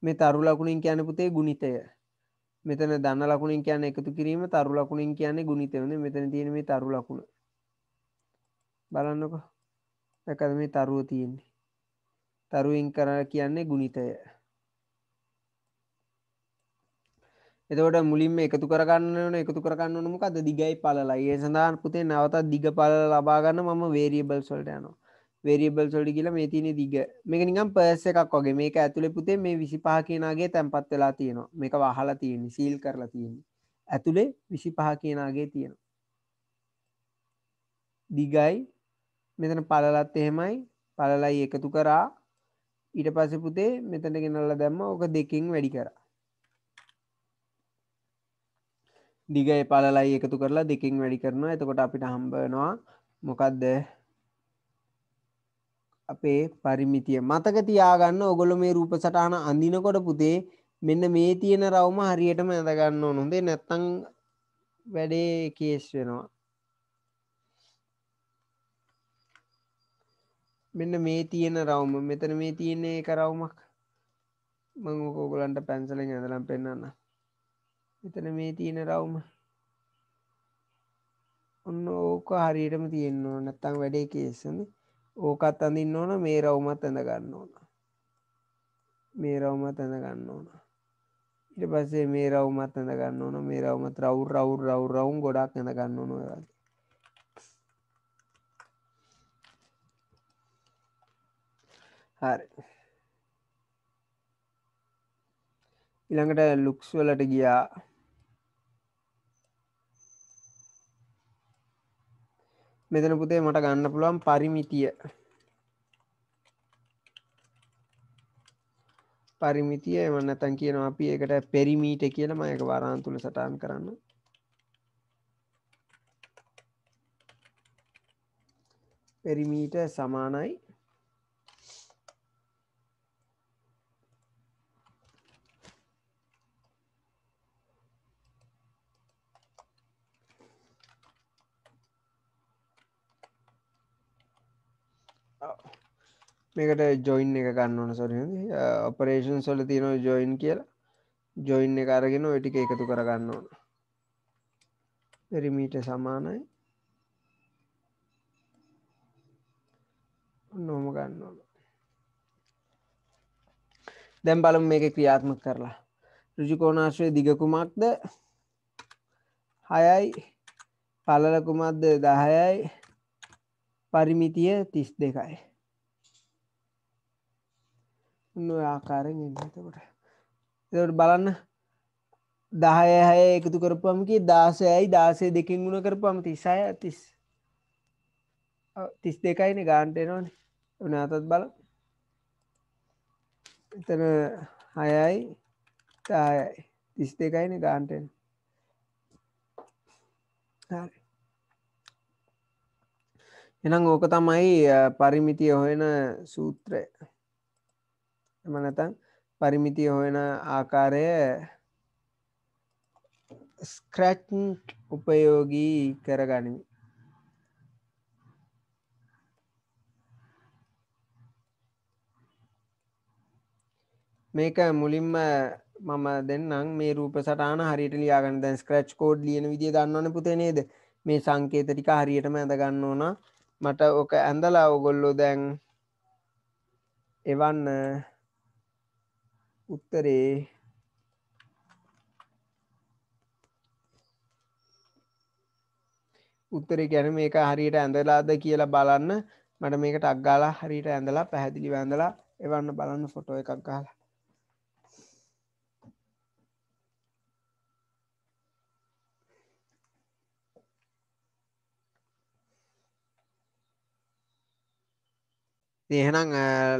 මේ තරු ලකුණින් කියන්නේ පුතේ ගුණිතය. මෙතන ධන ලකුණින් කියන්නේ එකතු කිරීම, තරු ලකුණින් කියන්නේ ගුණිතය. මෙතන තියෙන මේ තරු ලකුණ බලන්නකෝ. දැක්කද මේ තරුව තියෙන්නේ? තරුවෙන් කර කියන්නේ ගුණිතය. එතකොට මුලින්ම එකතු කරගන්න ඕන. එකතු කරගන්න ඕන මොකද්ද? දිගයි පළලයි. ඒ සඳහා පුතේ නැවතත් දිග පළල ලබා ගන්න මම වේරියබල්ස් වලට යනවා. වේරියබල්ස් වලට ගිහලා මේ තියෙන දිග. මේක නිකන් පර්ස් එකක් වගේ. මේක ඇතුලේ පුතේ මේ 25 කියන අගේ තැම්පත් වෙලා තියෙනවා. මේක වහලා තියෙන්නේ, සීල් කරලා තියෙන්නේ. ඇතුලේ 25 කියන අගේ තියෙනවා. දිගයි මෙතන පළලත් එහෙමයි. පළලයි එකතු කරා. ඊට පස්සේ පුතේ මෙතනට ගෙනල්ලා දැම්ම. ඕක දෙකෙන් වැඩි කරා. දිගයි පළලයි එකතු කරලා දෙකෙන් වැඩි කරනවා. එතකොට අපිට හම්බ වෙනවා මොකද්ද? අපේ පරිමිතිය. මතක තියාගන්න ඔයගොල්ලෝ මේ රූප සටහන අඳිනකොට පුතේ මෙන්න මේ තියෙන රවුම හරියටම ඇඳ ගන්න ඕන. හොඳේ නැත්තම් වැඩේ කේස් වෙනවා. මෙන්න මේ තියෙන රවුම මෙතන මේ තියෙන එක රවුමක්. මම ඔයගොල්ලන්ට පැන්සලෙන් ඇඳලා පෙන්නන්න. මෙතන මේ තියෙන රවුම ඔන්න ඕක හරියටම තියෙන්න ඕන. නැත්තම් වැඩේ කේස් වෙන්නේ. ඕකත් අඳින්න ඕන, මේ රවුමත් ඇඳ ගන්න ඕන. මේ රවුමත් ඇඳ ගන්න ඕන. ඊට පස්සේ මේ රවුමත් ඇඳ ගන්න ඕන. මේ රවුමත් රවුම් ගොඩක් ඇඳ ගන්න ඕන ඔය වගේ. හරි. ඊළඟට ලුක්ස් වලට ගියා. මෙතන පුතේ මට ගන්න පුළුවන් පරිමිතිය. පරිමිතිය එම නැත්නම් කියනවා අපි ඒකට පෙරිමීටර් කියලා. මම ඒක වරහන් තුල සටහන් කරන්න. පෙරිමීටර් සමානයි මේකට ජොයින් එක ගන්න ඕන. සෝරි ඔපරේෂන්ස් වල තියෙනවා ජොයින් කියලා. ජොයින් එක අරගෙන ওই ටික එකතු කර ගන්න ඕන. පෙරිමීටර් සමානයි ඔන්නෝම ගන්න ඕන. දැන් බලමු මේක ක්‍රියාත්මක කරලා. ඍජුකෝණාශ්‍රයේ දිග කුමක්ද? 6යි. පළල කුමක්ද? 10යි. පරිමිතිය 32යි. ඔන්න ඔය ආකාරයෙන් එන්නේ. එතකොට බලන්න 10 6 එකතු කරපුවම කී 16යි 16 දෙකෙන් ගුණ කරපුවම 36 32යිනේ ගන්නට එනවනේ. නැවතත් බලන්න. එතන 6යි 10යි 32යිනේ ගන්නට එන්නේ. හරි. එහෙනම් ඕක තමයි පරිමිතිය හොයන සූත්‍රය. එහෙම නැත්නම් පරිමිතිය හොයන ආකාරය ස්ක්‍රැච් උපයෝගී කරගනිමි. මේක මුලින්ම මම දෙන්නම් මේ රූප සටහන හරියට ලියාගන්න. දැන් ස්ක්‍රැච් කෝඩ් ලියන විදිය දන්නවනේ පුතේ නේද? මේ සංකේත ටික හරියටම ඇඳ ගන්න ඕන. මට ඔක ඇඳලා ඔයගොල්ලෝ දැන් එවන්න උත්තරේ කියන්නේ මේක හරියට ඇඳලාද කියලා බලන්න. මට මේක ටක් ගාලා හරියට ඇඳලා පැහැදිලිව ඇඳලා එවන්න බලන්න ෆොටෝ එකක් ගහලා. එහෙනම්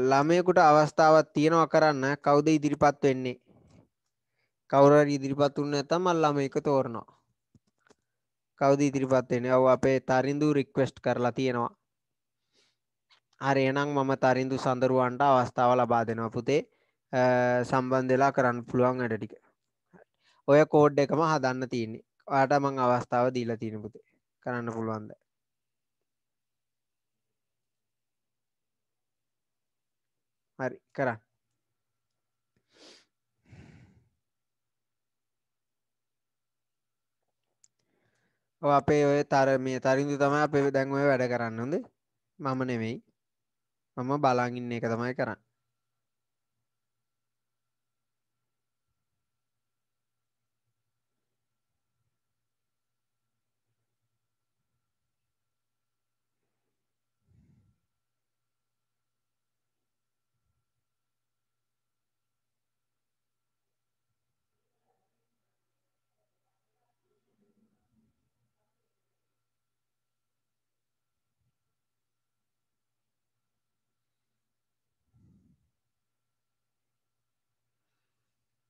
ළමයෙකුට අවස්ථාවක් තියෙනවා කරන්න. කවුද ඉදිරිපත් වෙන්නේ? කවුරු හරි ඉදිරිපත් වුනේ නැත්නම් මම ළමයෙක් තෝරනවා. කවුද ඉදිරිපත් වෙන්නේ? ඔව් අපේ තරිඳු රික්වෙස්ට් කරලා තියෙනවා. හරි එහෙනම් මම තරිඳු සඳරුවන්ට අවස්ථාව ලබා දෙනවා පුතේ. සම්බන්ධ වෙලා කරන්න පුළුවන් වැඩ ටික. ඔය කෝඩ් එකම හදන්න තියෙන්නේ. ඔයාට මම අවස්ථාව දීලා තියෙන පුතේ. කරන්න පුළුවන්ද? හරි කරන්න. ඔව් අපේ ඔය මේ තරිඳු තමයි අපේ දැන් ඔය වැඩ කරන්න හොඳේ. මම නෙමෙයි. මම බලන් ඉන්න එක තමයි කරන්නේ.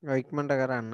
ඔය ඉක්මනට කරන්න.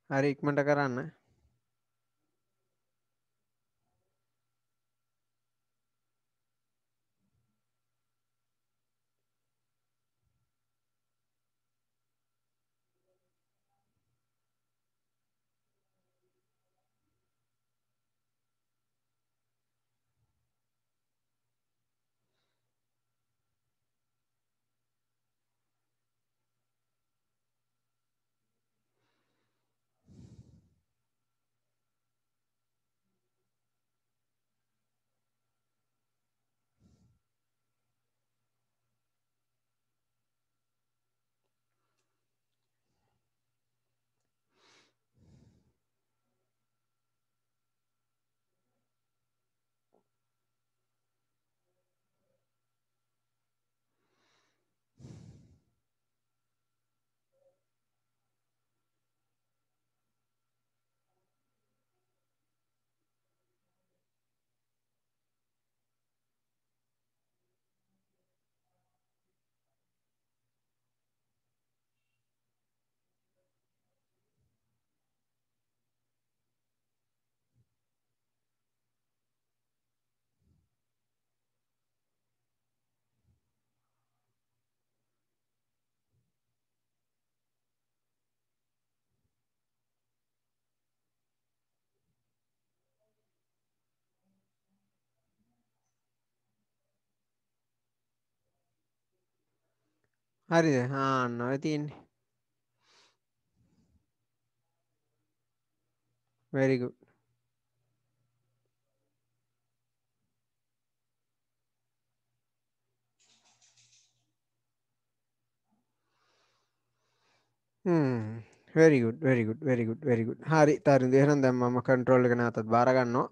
හරි ඉක්මනට කරන්න. හරිද? අන්න ඔය තියෙන්නේ. very good. Hmm. Very good, very good, very good, very good. හරි තරුණ එහෙනම් දැන් මම කන්ට්‍රෝල් එක නැවතත් බාර ගන්නවා.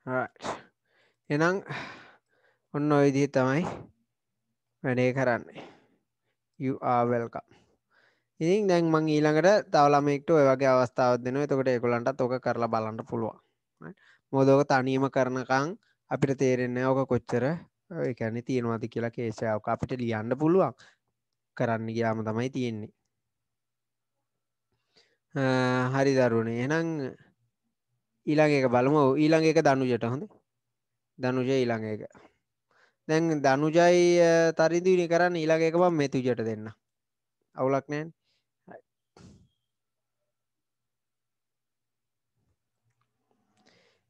right. එහෙනම් ඔන්න ඔය විදිහේ තමයි වැඩේ කරන්නේ. You are welcome. ඉතින් දැන් මං ඊළඟට තව ළමයෙක්ට ඔය වගේ අවස්ථාවක් දෙනවා. එතකොට ඒගොල්ලන්ටත් ඔක කරලා බලන්න පුළුවන්. මොකද ඔක තනියම කරනකම් අපිට තේරෙන්නේ නැහැ ඔක කොච්චර ඒ කියන්නේ තියනවාද කියලා කේස් එකක් අපිට ලියන්න පුළුවන්. කරන්න ගියාම තමයි තියෙන්නේ. හරි දරුවනේ. එහෙනම් ඊළඟ එක බලමු. ඊළඟ එක දනුජට හොඳ. දනුජ ඊළඟ එක. දැන් දනුජයි තරිඳුනේ කරන්න ඊළඟ එක මම මෙතුජට දෙන්න. අවුලක් නැහැ.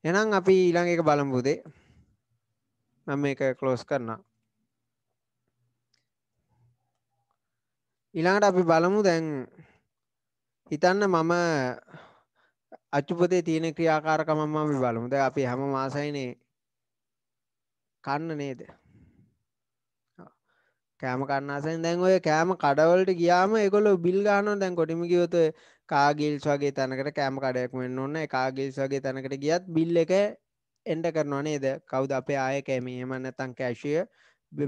එහෙනම් අපි ඊළඟ එක බලමු පුතේ. මම මේක ක්ලෝස් කරනවා. ඊළඟට අපි බලමු දැන් හිතන්න මම අච්චුපතේ තියෙන ක්‍රියාකාරකම අපි බලමු. දැන් අපි හැම මාසයිනේ කන්න නේද? කෑම කන්න ආසෙන් දැන් ඔය කෑම කඩවලට ගියාම ඒගොල්ලෝ බිල් ගන්නවා. දැන් කොටිම ගියොත් ඔය කාගිල්ස් වගේ තැනකට කෑම කඩයක් වෙන්න ඕනේ. කාගිල්ස් වගේ තැනකට ගියත් බිල් එක එන්ටර් කරනවා නේද? කවුද අපේ ආයේ කැමි? එහෙම නැත්නම් කැෂියර්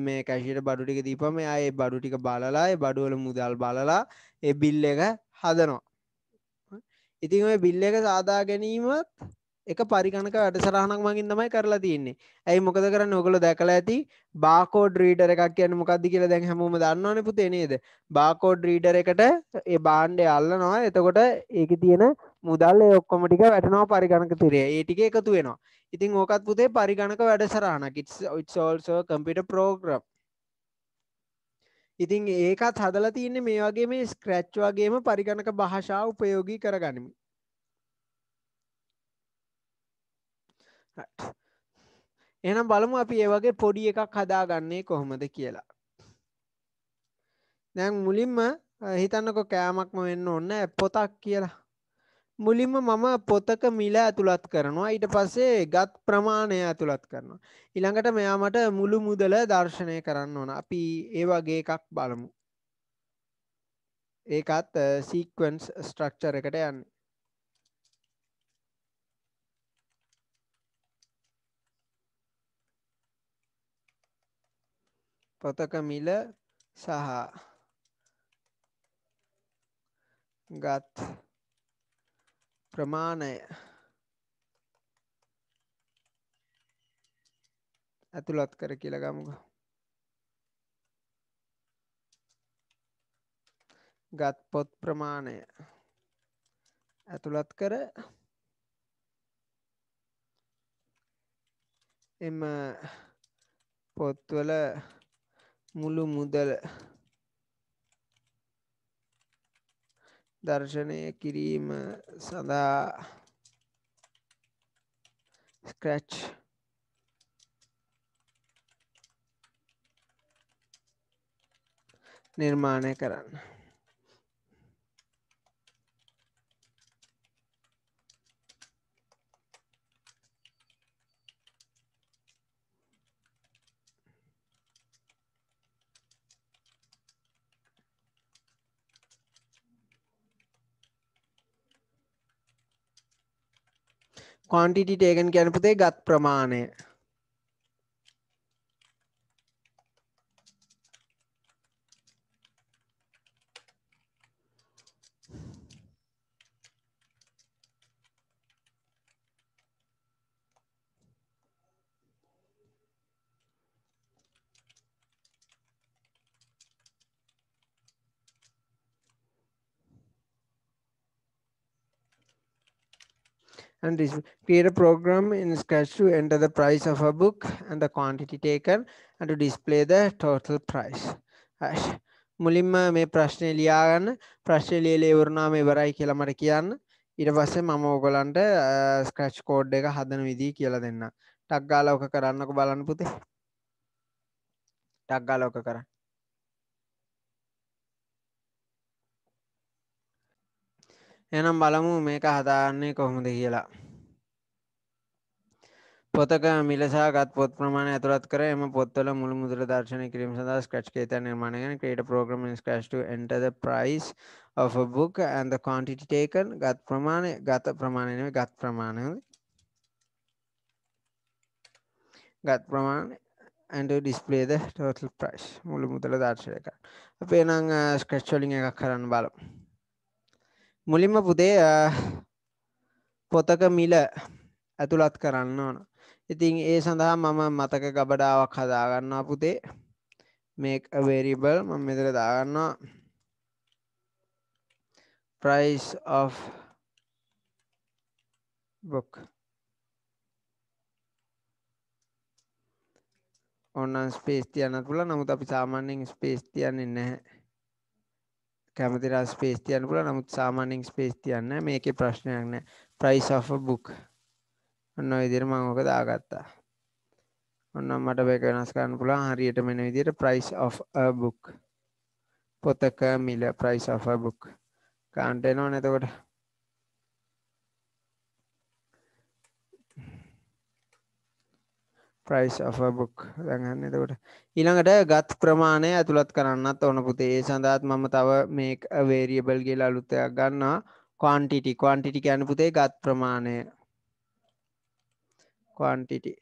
මේ කැෂියට බඩු ටික දීපම එයා ඒ බඩු ටික බලලා ඒ බඩු වල මුදල් බලලා ඒ බිල් එක හදනවා. ඉතින් ඔය බිල් එක සාදා ගැනීමත් එක පරිගණක වැඩසටහනක් මගින් තමයි කරලා තියෙන්නේ. ඇයි මොකද කරන්නේ? ඔයගොල්ලෝ දැකලා ඇති බාකෝඩ් රීඩර් එකක් කියන්නේ මොකක්ද කියලා දැන් හැමෝම දන්නවනේ පුතේ නේද? බාකෝඩ් රීඩර් එකට ඒ භාණ්ඩය අල්ලනවා. එතකොට ඒකේ තියෙන මුදල් ඒ ඔක්කොම ටික වැටෙනවා පරිගණක තිරේ. ඒ ටික එකතු වෙනවා. ඉතින් ඕකත් පුතේ පරිගණක වැඩසටහනක්. It's also a computer program. ඉතින් ඒකත් හදලා තියෙන්නේ මේ වගේ මේ ස්ක්‍රැච් වගේම පරිගණක භාෂාව උපයෝගී කරගනිමින්. එහෙනම් බලමු අපි ඒ වගේ පොඩි එකක් හදාගන්නේ කොහොමද කියලා. දැන් මුලින්ම හිතන්නකො කෑමක්ම වෙන්න ඕනේ පොතක් කියලා. මුලින්ම මම පොතක මිල ඇතුළත් කරනවා. ඊට පස්සේ ගත් ප්‍රමාණය ඇතුළත් කරනවා. ඊළඟට මෙයා මට මුළු මුදල දර්ශනය කරන්න ඕන. අපි ඒ වගේ එකක් බලමු. ඒකත් සීක්වන්ස් ස්ට්‍රක්චර් එකට යන්නේ. පොතක මිල සහ ගත් ප්‍රමාණය ඇතුළත් කර කියලා ගමුකෝ. ගත් පොත් ප්‍රමාණය ඇතුළත් කර එම පොත්වල මුළු මුදල දර්ශනය කිරීම සඳහා ස්ක්‍රැච් නිර්මාණය කරන්න. quantity taken කියන පුතේ ගත් ප්‍රමාණය. And this create a program in Scratch to enter the price of a book and the quantity taken and to display the total price. මුලින්ම මේ ප්‍රශ්නේ ලියා ගන්න. ප්‍රශ්නේ ලියලා ඉවරනාම ඉවරයි කියලා මට කියන්න. ඊට පස්සේ මම ඔයගලන්ට ස්ක්‍රැච් කෝඩ් එක හදන විදිහ කියලා දෙන්නම්. ටක් ගාලා ඔක කරන්නකො බලන්න පුතේ. ටක් ගාලා ඔක කරන්න. එහෙනම් බලමු මේක හදාගන්නේ කොහොමද කියලා. පොතක මිල සහ ගත් පොත් ප්‍රමාණය ඇතුළත් කර එම පොත්වල මුළු මුදල දර්ශනය කිරීම සඳහා ස්ක්‍රැච් කේතයක් නිර්මාණය කරන create a program in Scratch to enter the price of a book and the quantity taken. ගත් ප්‍රමාණය නෙවෙයි ගත් ප්‍රමාණය. ගත් ප්‍රමාණය and to display the total price. මුළු මුදල දර්ශනය කරන්න. අපි එහෙනම් ස්ක්‍රැච් වලින් එකක් කරන්න බලමු. මුලින්ම පුතේ පොතක මිල ඇතුළත් කරන්න ඕන. ඉතින් ඒ සඳහා මම මතක ගබඩාවක් හදාගන්නවා පුතේ. make a variable මම මෙතන දාගන්නවා price of book. ඕනනම් ස්පේස් තියන්නත් පුළුවන්. නමුත් අපි සාමාන්‍යයෙන් ස්පේස් තියන්නේ නැහැ. කැමති නම් ස්පේස් තියන්න පුළුවන්. නමුත් සාමාන්‍යයෙන් ස්පේස් තියන්නේ නැහැ. මේකේ ප්‍රශ්නයක් නැහැ. price of a book. ඔන්න ඔය විදිහට මම ඔක දාගත්තා. ඔන්න මට මේක වෙනස් කරන්න පුළුවන්. හරියට මෙන්න විදිහට price of a book. පොතක මිල price of a book. කාන්ට එනවනේ එතකොට. price of a book. දැන් හන්නේ එතකොට. ඊළඟට ගත් ප්‍රමාණය ඇතුළත් කරන්නත් ඕන පුතේ. ඒ සඳහාත් මම තව make a variable කියලා අලුත් එකක් ගන්නවා. quantity. quantity කියන්නේ පුතේ ගත් ප්‍රමාණය. quantity.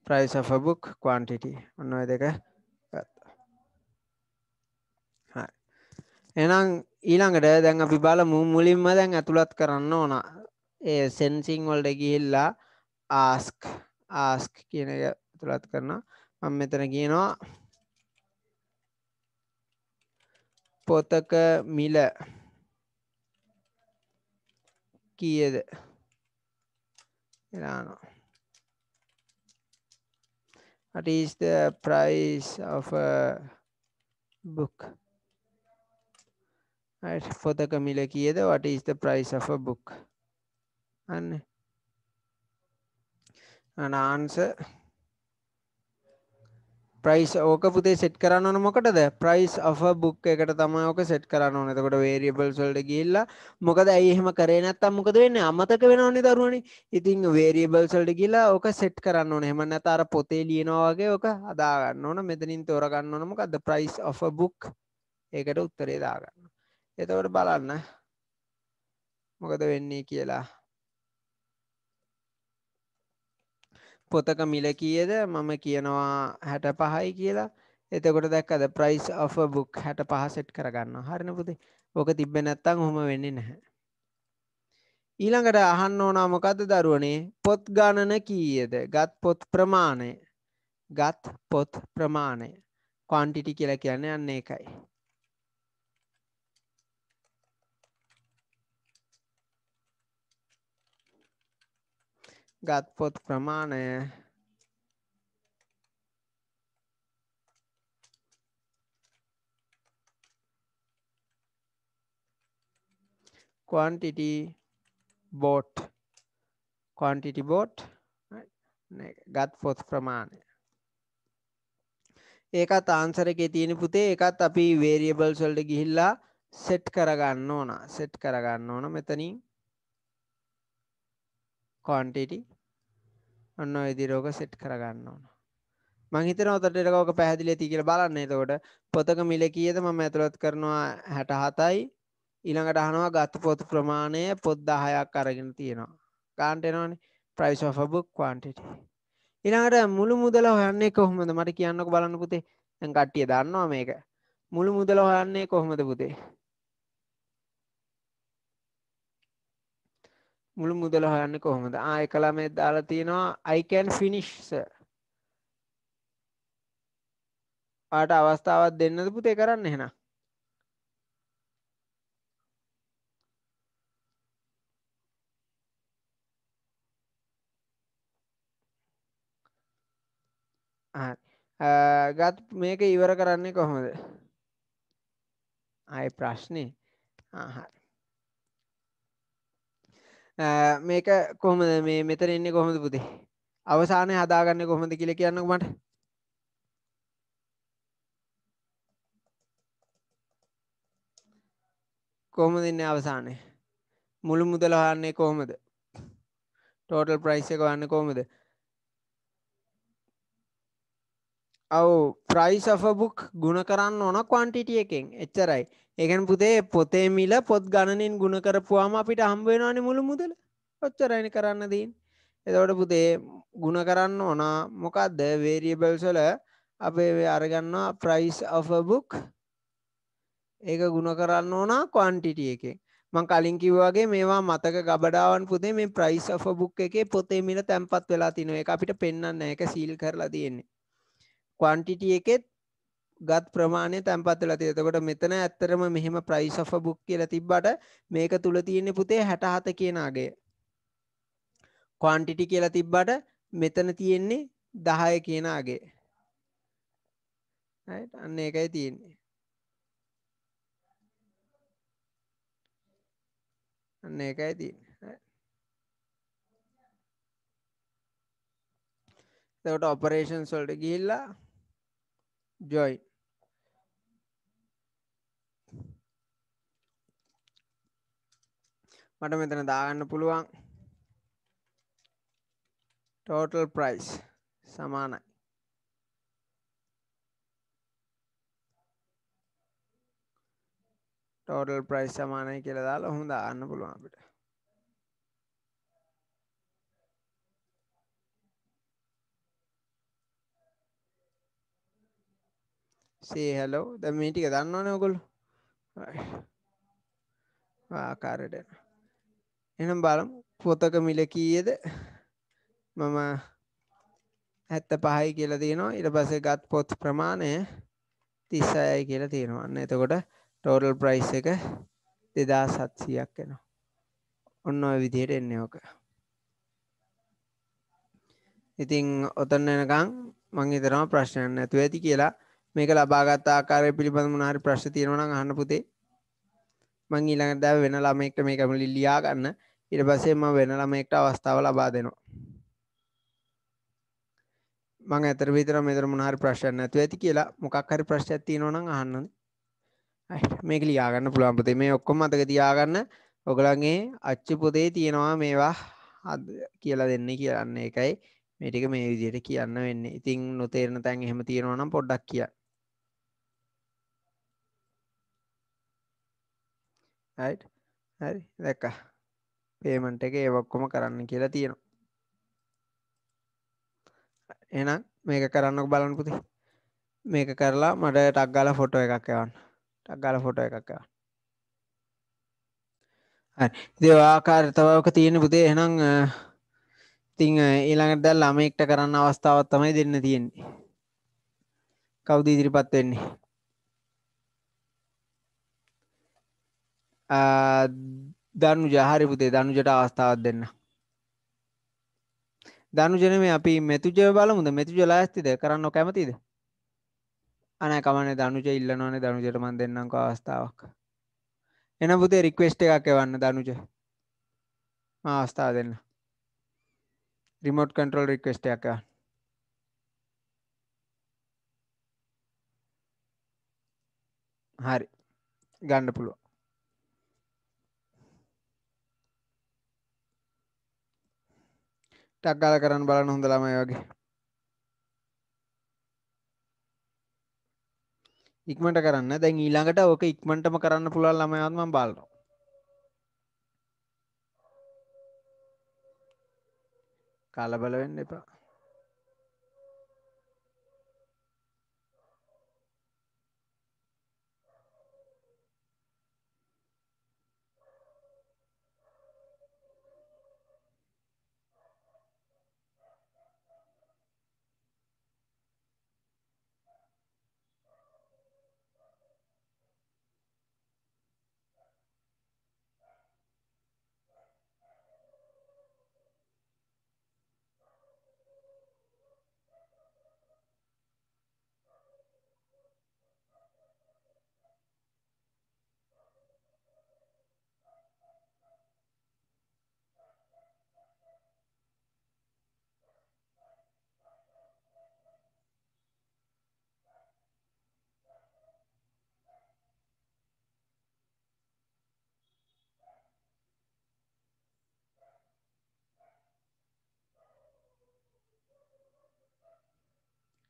price of a book quantity. ඔන්න ඔය දෙක ගත්තා. හරි. එහෙනම් ඊළඟට දැන් අපි බලමු මුලින්ම දැන් ඇතුළත් කරන්න ඕන. ඒ sensing වලට ගිහිල්ලා ask කියන එක ඇතුළත් කරනවා. මම මෙතන කියනවා පොතක මිල කීයද කියලා. What is the price of a book? Right. පොතක මිල කීයද? What is the price of a book? අනේ. and answer price ඕක පුතේ සෙට් කරන්න ඕන මොකටද? price of a book එකට තමයි ඕක සෙට් කරන්න ඕනේ. එතකොට variables වලට ගිහිල්ලා මොකද ඇයි එහෙම කරේ නැත්තම් මොකද වෙන්නේ? අමතක වෙනවනේ දරුවනේ. ඉතින් variables වලට ගිහිල්ලා ඕක සෙට් කරන්න ඕනේ. එහෙම නැත්නම් අර පොතේ ලියනවා වගේ ඕක හදා ගන්න ඕන. මෙතනින් තෝරගන්න ඕන මොකද්ද? price of a book. ඒකට උත්තරේ දාගන්න. එතකොට බලන්න මොකද වෙන්නේ කියලා. පොතක මිල කීයද? මම කියනවා 65යි කියලා. එතකොට දැක්කද price of a book 65 set කරගන්නවා. හරිනේ පුතේ. ඕක තිබ්බේ නැත්තම් ඔහොම වෙන්නේ නැහැ. ඊළඟට අහන්න ඕන මොකද්ද දරුවනේ? පොත් ගණන කීයද? ගත් පොත් ප්‍රමාණය. ගත් පොත් ප්‍රමාණය. quantity කියලා කියන්නේ අන්න ඒකයි. ගත් පොත් ප්‍රමාණය quantity bought ගත් පොත් ප්‍රමාණය. ඒකත් ආන්සර් එකේ තියෙන පුතේ. ඒකත් අපි variables වලට ගිහිල්ලා set කරගන්න ඕන. මෙතනින් quantity ඔන්න ඔය විදිහට ඔක set කරගන්න ඕන. මම හිතනවා උඩට ඔක පැහැදිලි ඇති කියලා බලන්න. එතකොට පොතක මිල කීයද? මම ඇතුළත් කරනවා 67යි. ඊළඟට අහනවා ගත් පොත් ප්‍රමාණය පොත් 10ක් අරගෙන තියෙනවා. ගන්නට එනවනේ price of a book quantity. ඊළඟට මුළු මුදල හොයන්නේ කොහොමද? මට කියන්නකෝ බලන්න පුතේ. දැන් කට්ටිය දන්නවා මේක. මුළු මුදල හොයන්නේ කොහොමද පුතේ? මුළු මුදල හොයන්නේ කොහොමද? එක ළමෙක් දාලා තියෙනවා I can finish sir. ආට අවස්ථාවක් දෙන්නද පුතේ කරන්න එහෙනම්? ගත් මේක ඉවර කරන්නේ කොහොමද? ආයේ ප්‍රශ්නේ. හරි. මේක කොහොමද මේ මෙතන ඉන්නේ කොහොමද පුතේ? අවසානයේ හදාගන්නේ කොහොමද කියලා කියන්නකෝ මට. කොහොමද ඉන්නේ අවසානයේ? මුළු මුදල හොයන්නේ කොහොමද? ටෝටල් ප්‍රයිස් එක හොයන්නේ කොහොමද? ඔව් ප්‍රයිස් ඔෆ් අ බුක් ගුණ කරන්න ඕන ක්වන්ටිටි එකෙන්. එච්චරයි. ඒ කියන්නේ පුතේ පොතේ මිල පොත් ගණනෙන් ගුණ කරපුවාම අපිට හම්බ වෙනවනේ මුළු මුදල. ඔච්චරයිනේ කරන්න තියෙන්නේ. එතකොට පුතේ ගුණ කරන්න ඕන මොකද්ද වේරියබල්ස් වල අපි අරගන්නවා price of a book. ඒක ගුණ කරන්න ඕන ක්වන්ටිටි එකෙන්. මම කලින් කිව්වා වගේ මේවා මතක ගබඩාවන් පුතේ මේ price of a book එකේ පොතේ මිල තැම්පත් වෙලා තිනවා. ඒක අපිට පෙන්වන්නේ නැහැ. ඒක සීල් කරලා තියෙන්නේ. ක්වන්ටිටි එකෙත් ගත් ප්‍රමාණය තැම්පත් වෙලා තියෙනවා. එතකොට මෙතන ඇත්තටම මෙහෙම price of a book කියලා තිබ්බට මේක තුල තියෙන්නේ පුතේ 67 කියන අගය. ක්වන්ටිටි කියලා තිබ්බට මෙතන තියෙන්නේ 10 කියන අගය. right අන්න ඒකයි තියෙන්නේ. අන්න ඒකයි තියෙන්නේ. එතකොට ඔපරේෂන්ස් වලට ගිහිල්ලා join මට මෙතන දාගන්න පුළුවන් total price සමානයි total price සමානයි කියලා දාලා ඔහොම දාන්න පුළුවන් අපිට. say hello දැන් මේ ටික දන්නවනේ ඔයගොල්ලෝ. ආකාරයට එහෙනම් බලමු පොතක මිල කීයද මම 75යි කියලා තියෙනවා. ඊට පස්සේ ගත් පොත් ප්‍රමාණය 36යි කියලා තියෙනවා. අන්න එතකොට total price එක 2700ක් එනවා. ඔන්න ඔය විදිහට එන්නේ ඔක. ඉතින් ඔතන එනකන් මම හිතනවා ප්‍රශ්නයක් නැතුව ඇති කියලා. මේක ලබාගත් ආකාරය පිළිබඳව මොන හරි ප්‍රශ්න තියෙනවා නම් අහන්න පුතේ. මම ඊළඟට දැන් වෙන ළමයෙක්ට මේක ලියා ගන්න. ඊට පස්සේ මම වෙන ළමයෙක්ට අවස්ථාව ලබා දෙනවා. මම ඇතර විතර මෙතන මොන හරි ප්‍රශ්නයක් නැතුව ඇති කියලා. මොකක් හරි ප්‍රශ්නයක් තියෙනවා නම් අහන්න. මේක ලියා ගන්න පුළුවන් පුතේ. මේ ඔක්කොම මතක තියාගන්න. ඔයගලගේ අච්චු පොතේ තියෙනවා මේවා කියලා දෙන්නේ කියන්නේ ඒකයි. මේ ටික මේ විදිහට කියන්න වෙන්නේ. ඉතින් නොතේරෙන තැන් එහෙම තියෙනවා නම් පොඩ්ඩක් කියන්න. right හරි දැක්කා. පේමන්ට් එක ඒ ඔක්කොම කරන්න කියලා තියෙනවා. එහෙනම් මේක කරන්නකො බලන්න පුතේ. මේක කරලා මට ටක් ගාලා ෆොටෝ එකක් එවන්න. ටක් ගාලා ෆොටෝ එකක් එවන්න. හරි. ඉතින් ඔය ආකාරයට තමයි ඔක තියෙන්නේ පුතේ. එහෙනම් ඉතින් ඊළඟට දැන් ළමයෙක්ට කරන්න අවස්ථාවක් තමයි දෙන්න තියෙන්නේ. කවුද ඉදිරිපත් වෙන්නේ? දනුජ හරි පුතේ දනුජට අවස්ථාවක් දෙන්න. දනුජ නෙමෙයි අපි මෙතුජව බලමුද? මෙතුජ ලෑස්තිද? කරන්න කැමතිද? අනේ කමන්නේ දනුජ ඉල්ලනවනේ දනුජට මම දෙන්නම්කෝ අවස්ථාවක්. එන පුතේ රික්වෙස්ට් එකක් එවන්න දනුජ. මම අවස්ථාව දෙන්න. රිමෝට් කන්ට්‍රෝල් රික්වෙස්ට් එකක් එවන්න. හරි. ගන්න පුළුවන්. ටක් ගාලා කරන්න බලන්න හොඳ ළමයි වගේ. ඉක්මනට කරන්න. දැන් ඊළඟට ඕක ඉක්මනටම කරන්න පුළුවන් ළමයිවත් මම බලනවා. කලබල වෙන්න එපා.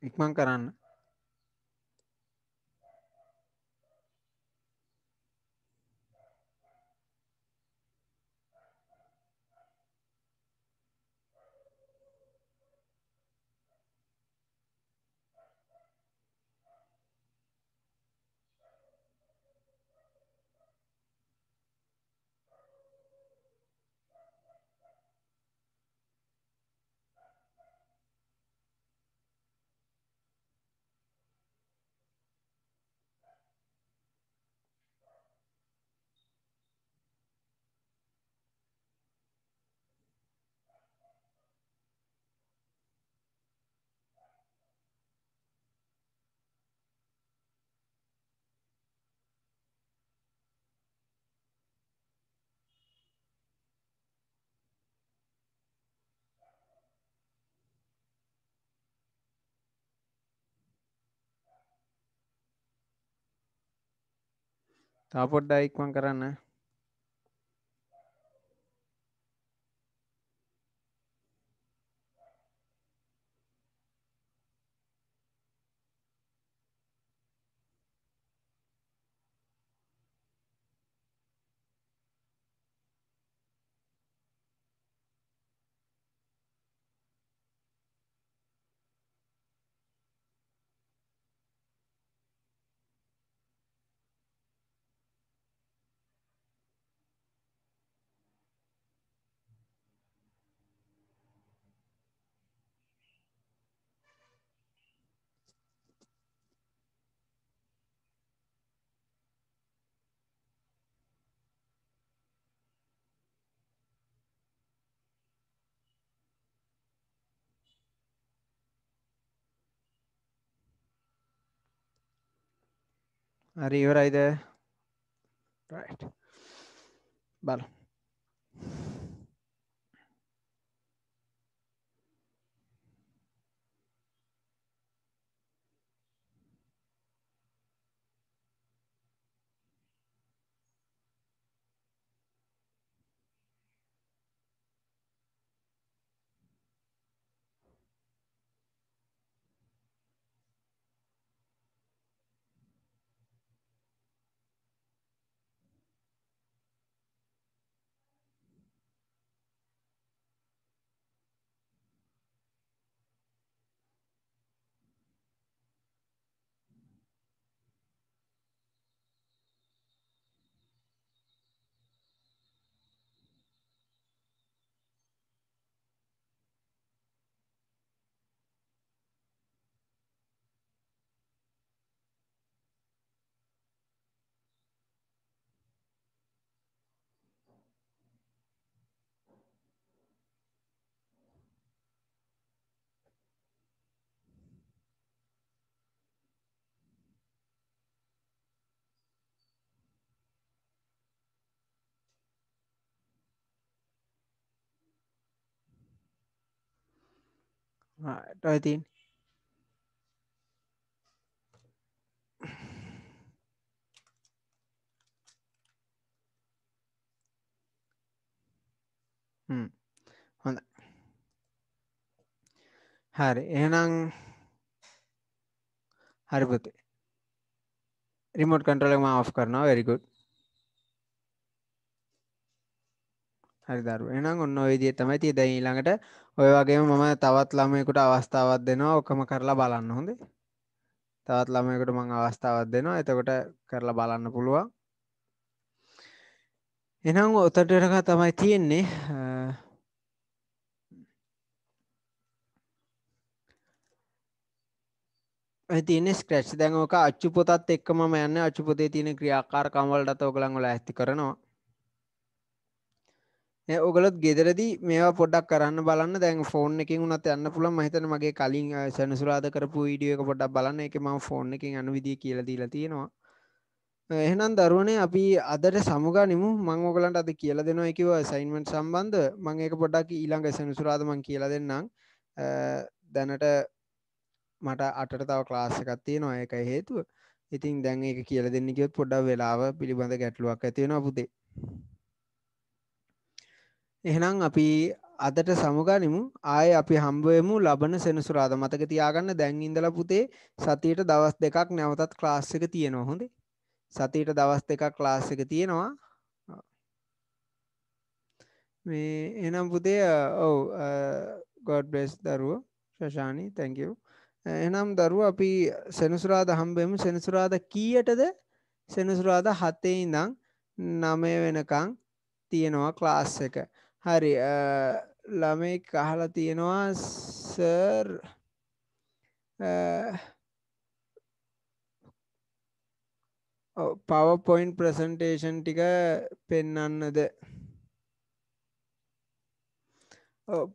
ඉක්මන් කරන්න. තව පොඩ්ඩක් ඉක්මන් කරන්න. හරි ඉවරයිද? right. බලමු. right. ඔය තියෙන්නේ. හොඳයි. හරි එහෙනම් හරි පුතේ. රිමෝට් කන්ට්‍රෝල් එක මම ඔෆ් කරනවා. very good. හරි දරුවෝ. එහෙනම් ඔන්න ඔය විදිහට තමයි තියෙන්නේ. දැන් ඊළඟට ඔය වගේම මම තවත් ළමයෙකුට අවස්ථාවක් දෙනවා. ඔකම කරලා බලන්න. හොඳේ. තවත් ළමයෙකුට මම අවස්ථාවක් දෙනවා. එතකොට කරලා බලන්න පුළුවන්. එහෙනම් ඔතට තමයි තියෙන්නේ. ඔය තියෙන්නේ ස්ක්‍රැච්. දැන් ඕක අච්චු පොතත් එක්ක මම යන්නේ. අච්චු පොතේ තියෙන ක්‍රියාකාරකම් වලටත් ඔයගලන්ව ලෑස්ති කරනවා. ඔගලත් ගෙදරදී මේවා පොඩ්ඩක් කරන්න බලන්න. දැන් ෆෝන් එකකින් උනත් යන්න පුළුවන්. මම හිතන්නේ මගේ කලින් සෙනසුරාදා කරපු වීඩියෝ එක පොඩ්ඩක් බලන්න. ඒකේ මම ෆෝන් එකකින් යන විදිය කියලා දීලා තියෙනවා. එහෙනම් දරුවනේ අපි අදට සමුගනිමු. මම ඔයගලන්ට අද කියලා දෙනවා කිව්ව අසයින්මන්ට් සම්බන්ධව. මම ඒක පොඩ්ඩක් ඊළඟ සෙනසුරාදා මම කියලා දෙන්නම්. දැනට මට 8ට තව ක්ලාස් එකක් තියෙනවා. ඒකයි හේතුව. ඉතින් දැන් ඒක කියලා දෙන්න කිව්වොත් පොඩ්ඩක් වෙලාව පිළිබඳ ගැටලුවක් ඇති වෙනවා පුතේ. එහෙනම් අපි අදට සමුගනිමු ආයේ අපි හම්බ වෙමු ලබන සෙනසුරාදා. මතක තියාගන්න දැන් ඉඳලා පුතේ සතියේට දවස් දෙකක් නැවතත් ක්ලාස් එක තියෙනවා. හොඳේ. සතියේට දවස් දෙකක් ක්ලාස් එක තියෙනවා. මේ එහෙනම් පුතේ ඔව් God bless දරුවෝ. ශෂානි thank you. එහෙනම් දරුවෝ අපි සෙනසුරාදා හම්බ වෙමු. සෙනසුරාදා කීයටද? සෙනසුරාදා 7 ඉඳන් 9 වෙනකන් තියෙනවා ක්ලාස් එක. හරි ළමෙක් අහලා තියෙනවා සර් PowerPoint ප්‍රසන්ටේෂන් ටික පෙන්වන්නද?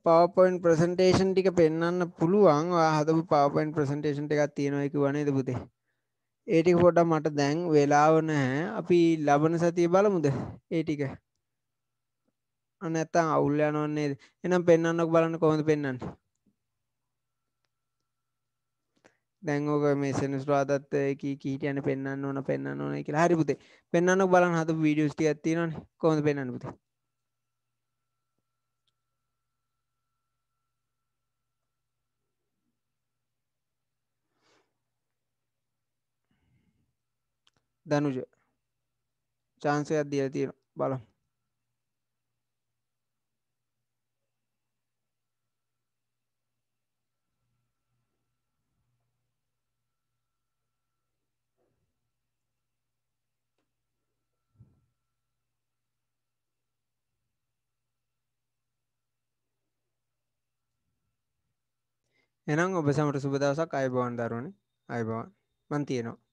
PowerPoint ප්‍රසන්ටේෂන් ටික පෙන්වන්න පුළුවන්. ඔයා හදපු PowerPoint ප්‍රසන්ටේෂන් ටිකක් තියෙනවා කිව්වා නේද පුතේ? ඒ ටික පොඩ්ඩක් මට දැන් වෙලාව නැහැ. අපි ලබන සතියේ බලමුද? ඒ ටික. නැත්තම් අවුල් යනව නේද? එහෙනම් පෙන්වන්නකො බලන්න කොහොමද පෙන්වන්නේ? දැන් ඔක මේ සෙනසුරාදාත් කී හිටියනේ පෙන්වන්න ඕන කියලා. හරි පුතේ. පෙන්වන්නකො බලන්න හදපු වීඩියෝස් ටිකක් තියෙනවනේ. කොහොමද පෙන්වන්නේ පුතේ? දනුජ chance එකක් දීලා තියෙනවා. බලමු. එහෙනම් ඔබ සමට සුබ දවසක්. ආයුබෝවන් දරුවනේ. ආයුබෝවන්. මන් තියෙනවා.